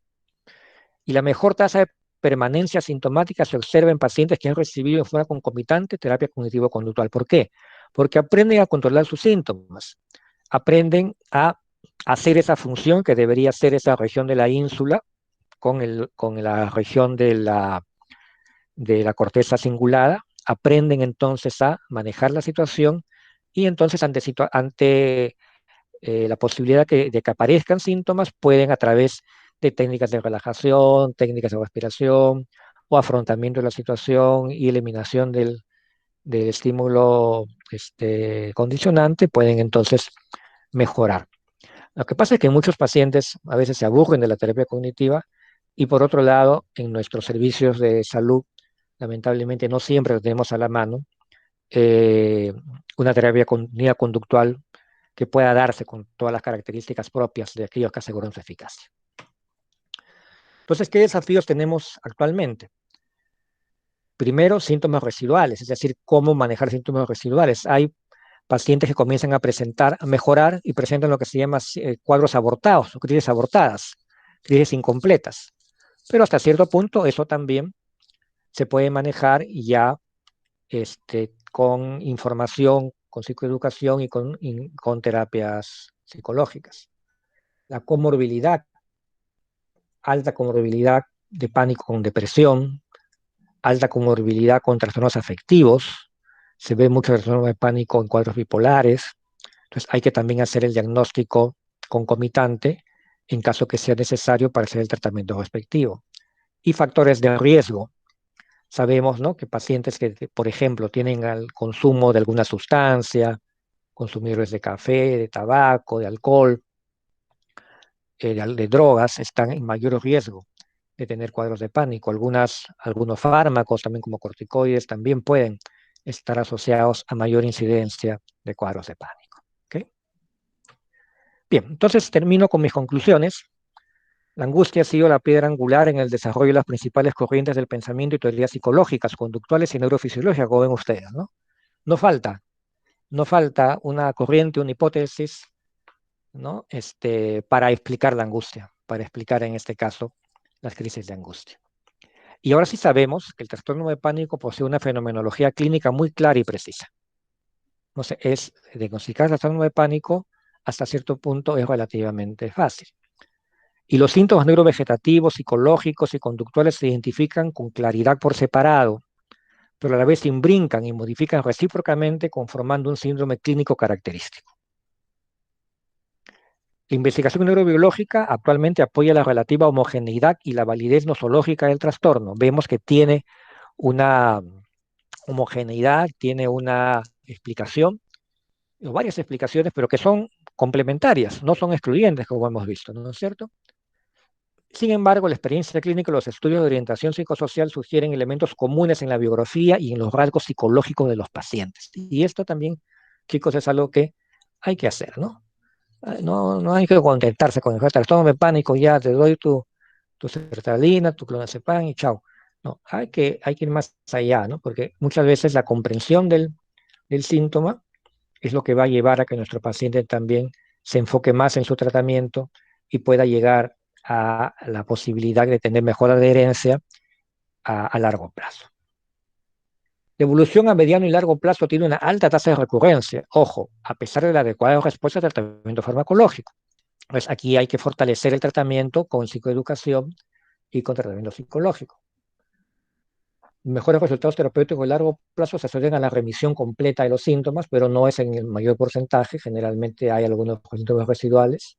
Y la mejor tasa de permanencia sintomática se observa en pacientes que han recibido en forma concomitante terapia cognitivo-conductual. ¿Por qué? Porque aprenden a controlar sus síntomas, aprenden a hacer esa función que debería ser esa región de la ínsula con la región de la corteza cingulada, aprenden entonces a manejar la situación y entonces ante la posibilidad de que aparezcan síntomas, pueden a través de técnicas de relajación, técnicas de respiración o afrontamiento de la situación y eliminación del estímulo condicionante, pueden entonces mejorar. Lo que pasa es que muchos pacientes a veces se aburren de la terapia cognitiva y por otro lado, en nuestros servicios de salud, lamentablemente no siempre lo tenemos a la mano, eh, una terapia cognitiva conductual que pueda darse con todas las características propias de aquellos que aseguran su eficacia. Entonces, ¿qué desafíos tenemos actualmente? Primero, síntomas residuales, es decir, cómo manejar síntomas residuales. Hay pacientes que comienzan a mejorar y presentan lo que se llama cuadros abortados o crisis abortadas, crisis incompletas. Pero hasta cierto punto eso también se puede manejar ya con información, con psicoeducación y con terapias psicológicas. La comorbilidad, alta comorbilidad de pánico con depresión, alta comorbilidad con trastornos afectivos, se ve mucho trastorno de pánico en cuadros bipolares, entonces hay que también hacer el diagnóstico concomitante en caso que sea necesario para hacer el tratamiento respectivo. Y factores de riesgo. Sabemos, ¿no?, que pacientes que, por ejemplo, tienen el consumo de alguna sustancia, consumidores de café, de tabaco, de alcohol, de drogas, están en mayor riesgo de tener cuadros de pánico. Algunos fármacos, también como corticoides, también pueden estar asociados a mayor incidencia de cuadros de pánico. Bien, entonces termino con mis conclusiones. La angustia ha sido la piedra angular en el desarrollo de las principales corrientes del pensamiento y teorías psicológicas, conductuales y neurofisiológicas, como ven ustedes, ¿no? No falta, no falta una corriente, una hipótesis, ¿no? Para explicar la angustia, para explicar en este caso las crisis de angustia. Y ahora sí sabemos que el trastorno de pánico posee una fenomenología clínica muy clara y precisa. No sé, es diagnosticar el trastorno de pánico hasta cierto punto es relativamente fácil. Y los síntomas neurovegetativos, psicológicos y conductuales se identifican con claridad por separado, pero a la vez se imbrincan y modifican recíprocamente conformando un síndrome clínico característico. La investigación neurobiológica actualmente apoya la relativa homogeneidad y la validez nosológica del trastorno. Vemos que tiene una homogeneidad, tiene una explicación, o varias explicaciones, pero que son complementarias, no son excluyentes, como hemos visto, ¿no es cierto? Sin embargo, la experiencia clínica y los estudios de orientación psicosocial sugieren elementos comunes en la biografía y en los rasgos psicológicos de los pacientes. Y esto también, chicos, es algo que hay que hacer, ¿no? No hay que contentarse con el trastorno de pánico, ya te doy tu sertralina, tu clonazepam y chao. No, hay que ir más allá, ¿no? Porque muchas veces la comprensión del síntoma es lo que va a llevar a que nuestro paciente también se enfoque más en su tratamiento y pueda llegar a la posibilidad de tener mejor adherencia a largo plazo. La evolución a mediano y largo plazo tiene una alta tasa de recurrencia, ojo, a pesar de la adecuada respuesta al tratamiento farmacológico. Pues aquí hay que fortalecer el tratamiento con psicoeducación y con tratamiento psicológico. Mejores resultados terapéuticos a largo plazo se asocian a la remisión completa de los síntomas, pero no es en el mayor porcentaje, generalmente hay algunos síntomas residuales,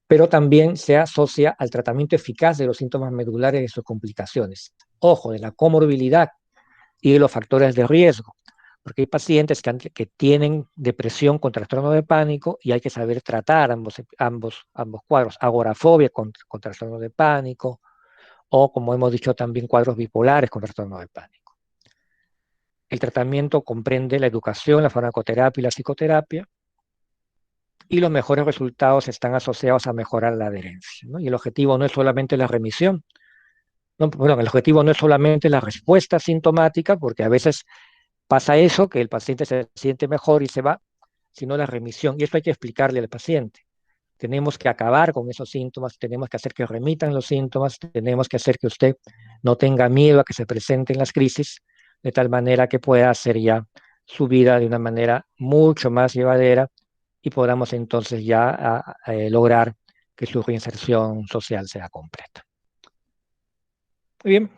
pero también se asocia al tratamiento eficaz de los síntomas medulares y sus complicaciones. Ojo, de la comorbilidad y de los factores de riesgo, porque hay pacientes que tienen depresión con trastorno de pánico y hay que saber tratar ambos cuadros, agorafobia con trastorno de pánico, o como hemos dicho también cuadros bipolares con trastorno de pánico. El tratamiento comprende la educación, la farmacoterapia y la psicoterapia, y los mejores resultados están asociados a mejorar la adherencia, ¿no? Y el objetivo no es solamente la remisión, no, bueno, el objetivo no es solamente la respuesta sintomática, porque a veces pasa eso, que el paciente se siente mejor y se va, sino la remisión. Y esto hay que explicarle al paciente. Tenemos que acabar con esos síntomas, tenemos que hacer que remitan los síntomas, tenemos que hacer que usted no tenga miedo a que se presenten las crisis, de tal manera que pueda hacer ya su vida de una manera mucho más llevadera y podamos entonces ya lograr que su reinserción social sea completa. Muy bien.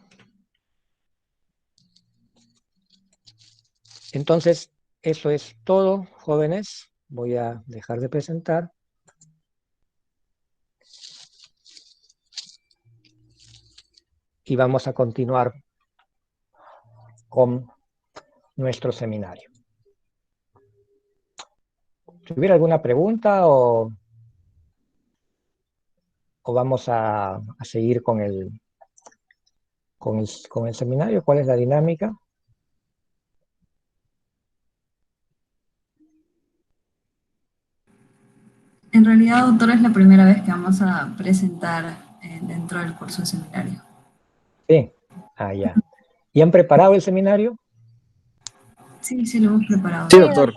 Entonces, eso es todo, jóvenes. Voy a dejar de presentar. Y vamos a continuar con nuestro seminario. Si hubiera alguna pregunta o vamos a seguir con el seminario, ¿cuál es la dinámica? En realidad, doctor, es la primera vez que vamos a presentar dentro del curso de seminario. Sí, ya. ¿Y han preparado el seminario? Sí, sí, lo hemos preparado. Sí, doctor.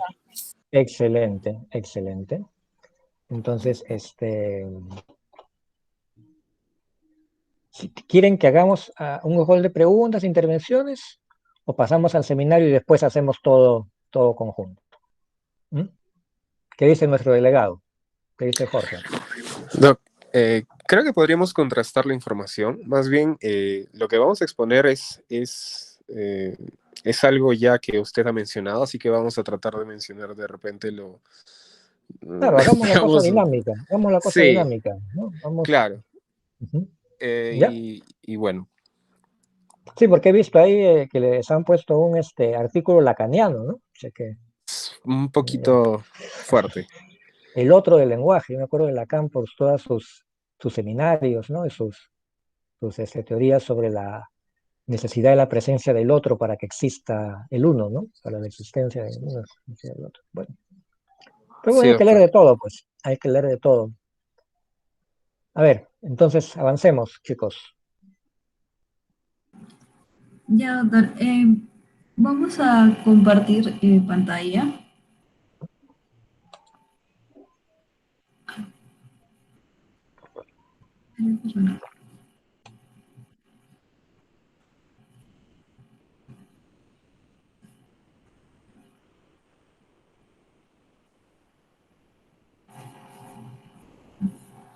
Excelente, excelente. Entonces, si quieren que hagamos un rol de preguntas, intervenciones, o pasamos al seminario y después hacemos todo conjunto. ¿Mm? ¿Qué dice nuestro delegado? ¿Qué dice Jorge? Doc, creo que podríamos contrastar la información. Más bien, lo que vamos a exponer es algo ya que usted ha mencionado, así que vamos a tratar de mencionar de repente lo... Claro, hagamos la cosa digamos, dinámica, hagamos la cosa sí, dinámica, ¿no? Vamos. claro. Uh-huh. ¿Ya? Y bueno. Sí, porque he visto ahí que les han puesto un artículo lacaniano, ¿no? O sea que, Un poquito fuerte. el otro del lenguaje, yo me acuerdo de Lacan por todos sus seminarios, ¿no? Y sus teorías sobre la necesidad de la presencia del otro para que exista el uno, ¿no? Para la existencia del uno, del otro. Bueno, Pero bueno, hay que leer Cierto. de todo, pues. Hay que leer de todo. A ver, entonces avancemos, chicos. Ya, doctor. Vamos a compartir pantalla.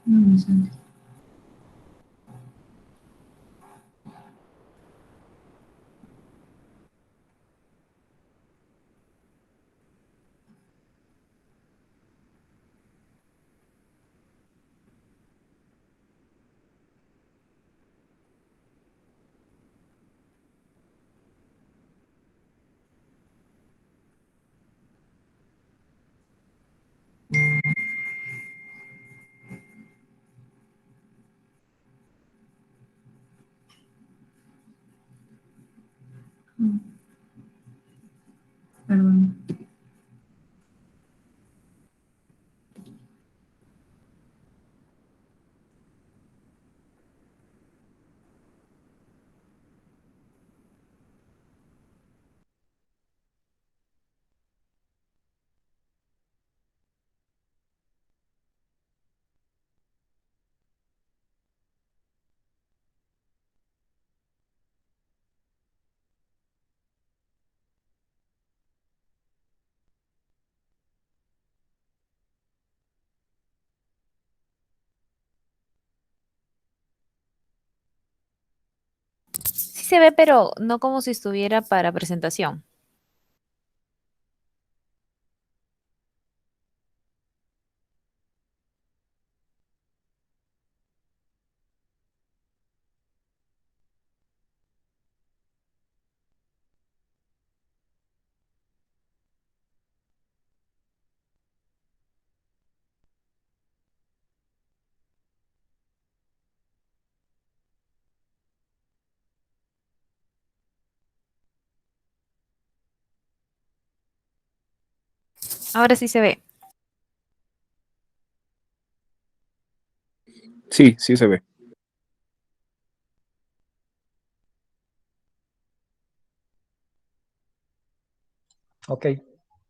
No me sale. Mm, Perdón. Sí se ve, pero no como si estuviera para presentación. Ahora sí se ve. Sí, sí se ve. Ok,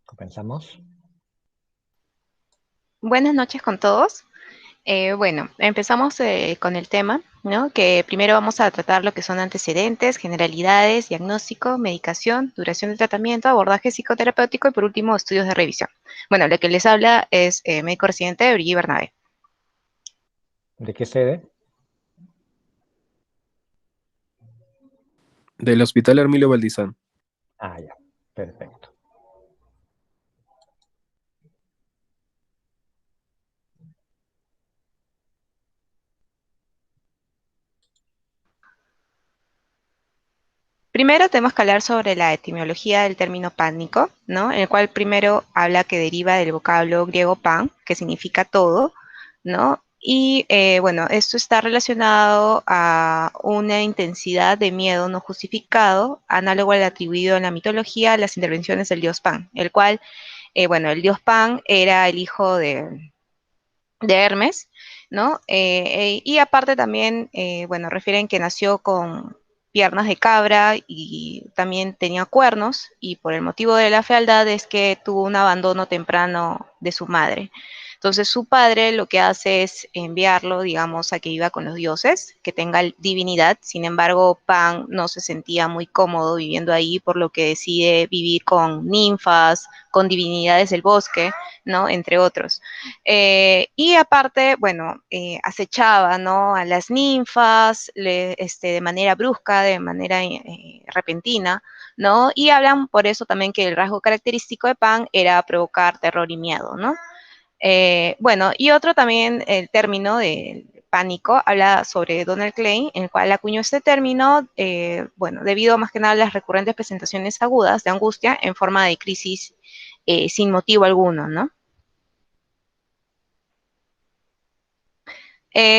comenzamos. Buenas noches con todos. Bueno, empezamos con el tema, ¿no? Que primero vamos a tratar lo que son antecedentes, generalidades, diagnóstico, medicación, duración del tratamiento, abordaje psicoterapéutico y por último estudios de revisión. Bueno, la que les habla es médico residente Brigitte Bernabé. ¿De qué sede? Del Hospital Hermilio Valdizán. Ah, ya, perfecto. Primero tenemos que hablar sobre la etimología del término pánico, ¿no? En el cual primero habla que deriva del vocablo griego pan, que significa todo, ¿no? Y bueno, esto está relacionado a una intensidad de miedo no justificado, análogo al atribuido en la mitología a las intervenciones del dios Pan, el cual, bueno, el dios Pan era el hijo de Hermes, ¿no? Y aparte también, bueno, refieren que nació con piernas de cabra y también tenía cuernos, y por el motivo de la fealdad es que tuvo un abandono temprano de su madre. Entonces su padre lo que hace es enviarlo, digamos, a que viva con los dioses, que tenga divinidad. Sin embargo, Pan no se sentía muy cómodo viviendo ahí, por lo que decide vivir con ninfas, con divinidades del bosque, ¿no? Entre otros. Y aparte, bueno, acechaba, ¿no? A las ninfas de manera brusca, de manera repentina, ¿no? Y hablan por eso también que el rasgo característico de Pan era provocar terror y miedo, ¿no? Bueno, y otro también, el término de pánico, habla sobre Donald Klein, en el cual acuñó este término, bueno, debido más que nada a las recurrentes presentaciones agudas de angustia en forma de crisis sin motivo alguno, ¿no?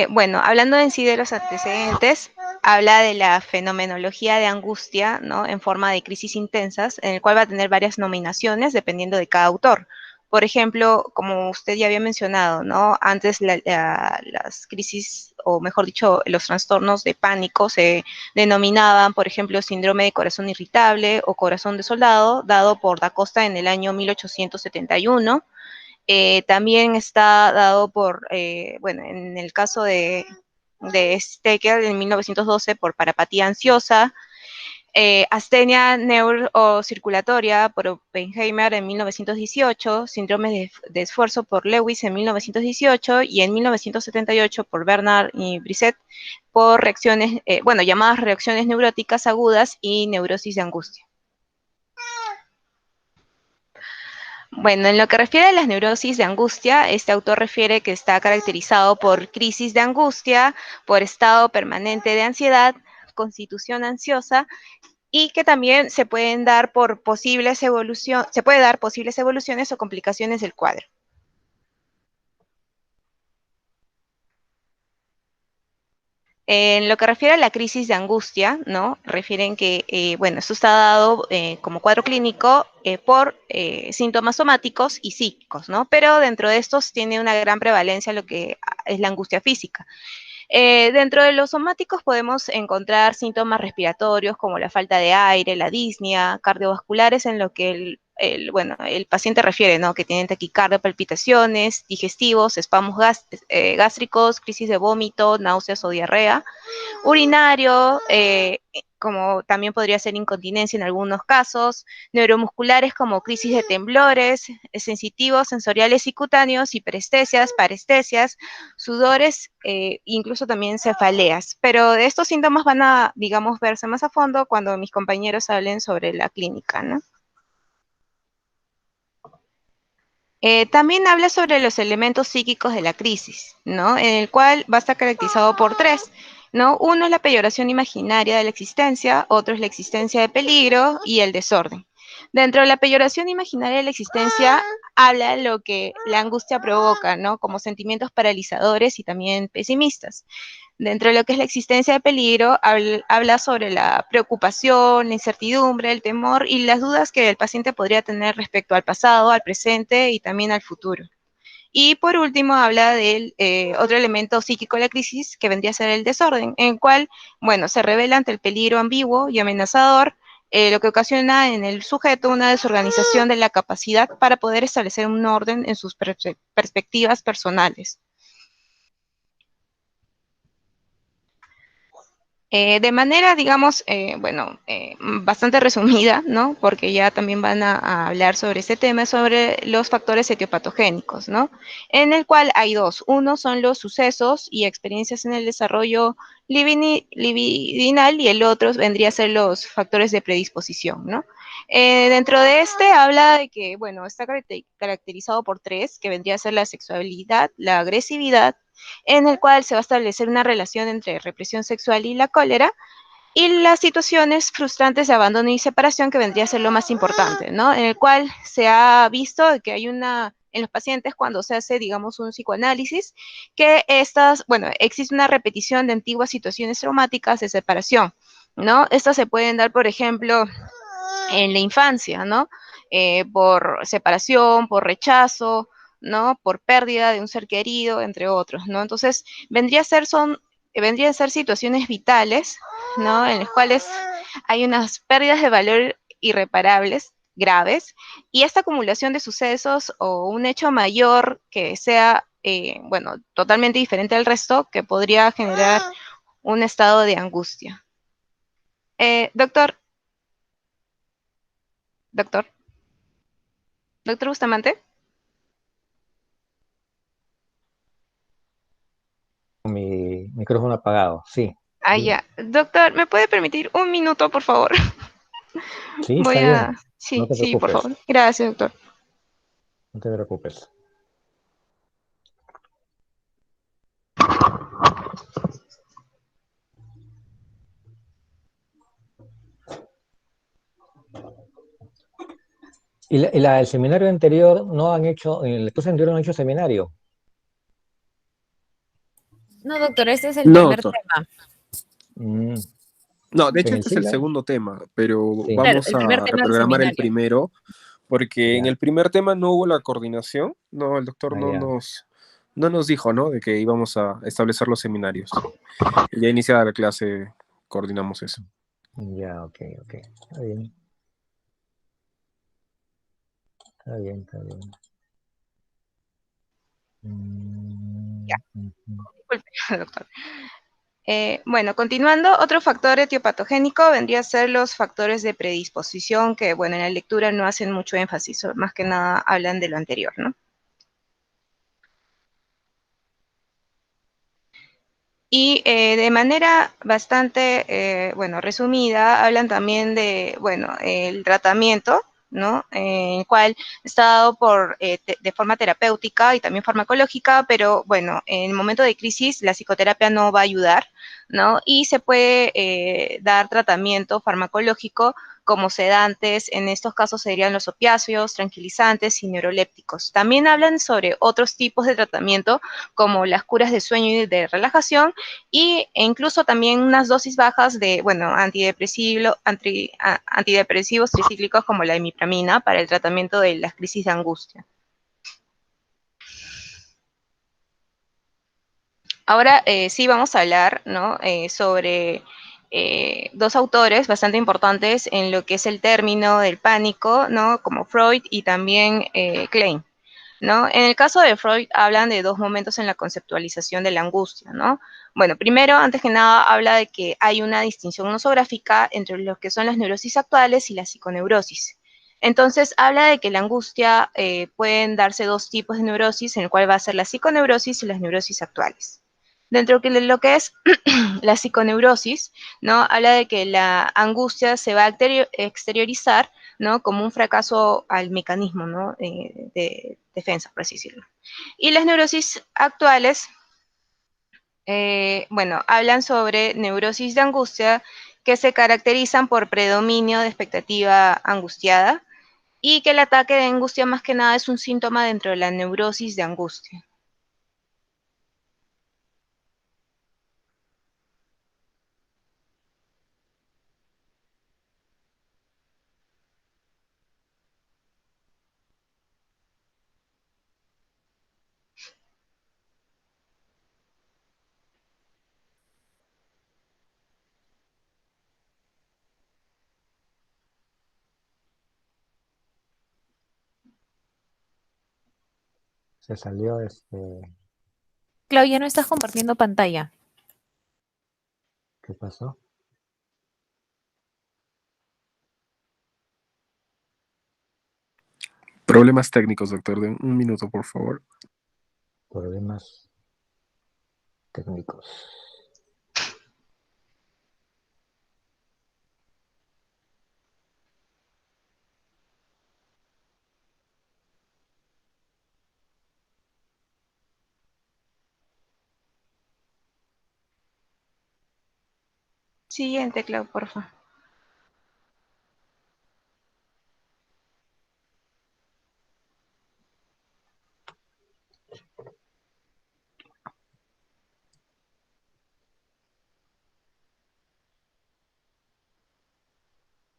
Bueno, hablando en sí de los antecedentes, habla de la fenomenología de angustia, ¿no? En forma de crisis intensas, en el cual va a tener varias nominaciones dependiendo de cada autor, Por ejemplo, como usted ya había mencionado, ¿no? Antes las crisis, o mejor dicho, los trastornos de pánico se denominaban, por ejemplo, síndrome de corazón irritable o corazón de soldado, dado por Da Costa en el año 1871. También está dado por, bueno, en el caso de Stecker en 1912 por parapatía ansiosa, astenia neurocirculatoria por Oppenheimer en 1918, síndrome de esfuerzo por Lewis en 1918 y en 1978 por Bernard y Brisset por reacciones, bueno, llamadas reacciones neuróticas agudas y neurosis de angustia. Bueno, en lo que refiere a las neurosis de angustia, este autor refiere que está caracterizado por crisis de angustia, por estado permanente de ansiedad, constitución ansiosa, y que también se pueden dar por posibles evoluciones o complicaciones del cuadro. En lo que refiere a la crisis de angustia, ¿no? Refieren que, bueno, esto está dado como cuadro clínico por síntomas somáticos y psíquicos, ¿no? Pero dentro de estos tiene una gran prevalencia lo que es la angustia física. Dentro de los somáticos podemos encontrar síntomas respiratorios como la falta de aire, la disnea, cardiovasculares en lo que bueno, el paciente refiere, ¿no? Que tienen taquicardia, palpitaciones, digestivos, espasmos gástricos, crisis de vómito, náuseas o diarrea, urinario, como también podría ser incontinencia en algunos casos, neuromusculares como crisis de temblores, sensitivos, sensoriales y cutáneos, hiperestesias, parestesias, sudores, incluso también cefaleas. Pero de estos síntomas van a, digamos, verse más a fondo cuando mis compañeros hablen sobre la clínica, ¿no? También habla sobre los elementos psíquicos de la crisis, ¿no? En el cual va a estar caracterizado por tres, ¿no? Uno es la peyoración imaginaria de la existencia, otro es la existencia de peligro y el desorden. Dentro de la peyoración imaginaria de la existencia habla lo que la angustia provoca, ¿no? Como sentimientos paralizadores y también pesimistas. Dentro de lo que es la existencia de peligro, habla sobre la preocupación, la incertidumbre, el temor y las dudas que el paciente podría tener respecto al pasado, al presente y también al futuro. Y por último, habla del otro elemento psíquico de la crisis, que vendría a ser el desorden, en el cual, bueno, se revela ante el peligro ambiguo y amenazador, lo que ocasiona en el sujeto una desorganización de la capacidad para poder establecer un orden en sus perspectivas personales. De manera, digamos, bueno, bastante resumida, ¿no? Porque ya también van a hablar sobre este tema, sobre los factores etiopatogénicos, ¿no? En el cual hay dos. Uno son los sucesos y experiencias en el desarrollo libidinal y el otro vendría a ser los factores de predisposición, ¿no? Dentro de este habla de que, bueno, está caracterizado por tres, que vendría a ser la sexualidad, la agresividad, en el cual se va a establecer una relación entre represión sexual y la cólera, y las situaciones frustrantes de abandono y separación, que vendría a ser lo más importante, ¿no? En el cual se ha visto que hay en los pacientes cuando se hace, digamos, un psicoanálisis, que bueno, existe una repetición de antiguas situaciones traumáticas de separación, ¿no? Estas se pueden dar, por ejemplo, en la infancia, ¿no? Por separación, por rechazo, ¿no? Por pérdida de un ser querido, entre otros, ¿no? Entonces, vendrían a ser situaciones vitales, ¿no? En las cuales hay unas pérdidas de valor irreparables, graves, y esta acumulación de sucesos o un hecho mayor que sea, bueno, totalmente diferente al resto, que podría generar un estado de angustia. Doctor, doctor Bustamante. Mi micrófono apagado, sí. Ah, ya. Doctor, ¿me puede permitir un minuto, por favor? Sí, está bien. No Sí, te sí, por preocupes, favor. Gracias, doctor. no te preocupes. El seminario anterior no han hecho, en el curso anterior no han hecho seminario. No, doctor, este es el No, primer doctor. tema. Mm, No, de hecho en este es el sí, segundo tema, pero sí. Claro, vamos el primer a tema del reprogramar el seminario. primero porque en Ya, el primer tema no hubo la coordinación, no, el doctor ya, no nos dijo, ¿no? De que íbamos a establecer los seminarios. Y ya iniciada la clase coordinamos eso. ya, ok, ok. Está bien, está bien, está bien. Ya, Ujú. disculpe, doctor. Bueno, continuando, otro factor etiopatogénico vendría a ser los factores de predisposición, que bueno, en la lectura no hacen mucho énfasis, más que nada hablan de lo anterior, ¿no? Y de manera bastante, bueno, resumida, hablan también de, bueno, el tratamiento, ¿no? El cual está dado de forma terapéutica y también farmacológica, pero bueno, en el momento de crisis la psicoterapia no va a ayudar, ¿no? Y se puede dar tratamiento farmacológico como sedantes, en estos casos serían los opiáceos, tranquilizantes y neurolépticos. También hablan sobre otros tipos de tratamiento como las curas de sueño y de relajación, e incluso también unas dosis bajas de, bueno, antidepresivos tricíclicos como la imipramina para el tratamiento de las crisis de angustia. Ahora sí vamos a hablar, ¿no? Sobre dos autores bastante importantes en lo que es el término del pánico, ¿no? Como Freud y también Klein, ¿no? En el caso de Freud hablan de dos momentos en la conceptualización de la angustia, ¿no? Bueno, primero, antes que nada, habla de que hay una distinción nosográfica entre lo que son las neurosis actuales y la psiconeurosis. Entonces, habla de que la angustia pueden darse dos tipos de neurosis, en el cual va a ser la psiconeurosis y las neurosis actuales. Dentro de lo que es la psiconeurosis, ¿no? Habla de que la angustia se va a exteriorizar, ¿no? Como un fracaso al mecanismo, ¿no? De defensa, por así decirlo. Y las neurosis actuales, bueno, hablan sobre neurosis de angustia que se caracterizan por predominio de expectativa angustiada y que el ataque de angustia más que nada es un síntoma dentro de la neurosis de angustia. Se salió Claudia, no estás compartiendo pantalla. ¿qué pasó? Problemas técnicos, doctor. De un minuto, por favor. Problemas técnicos. Siguiente, Clau, por favor.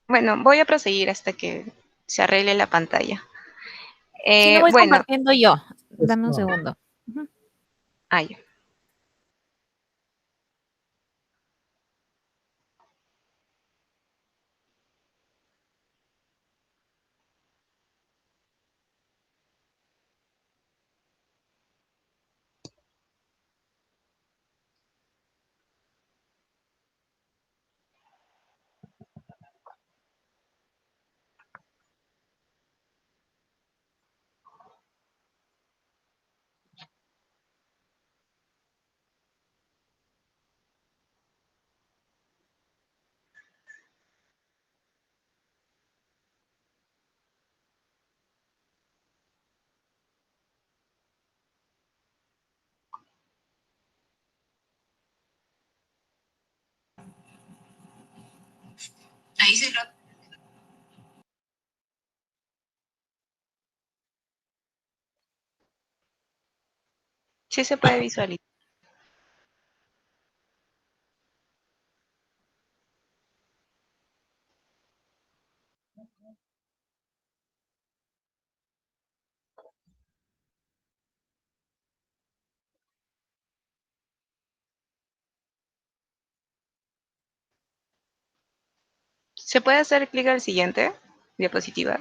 Bueno, voy a proseguir hasta que se arregle la pantalla. Si no voy Bueno, compartiendo yo, dame un Esto, segundo. Ujú. ay, ahí se lo... Sí se puede visualizar. ¿Se puede hacer clic al siguiente diapositiva?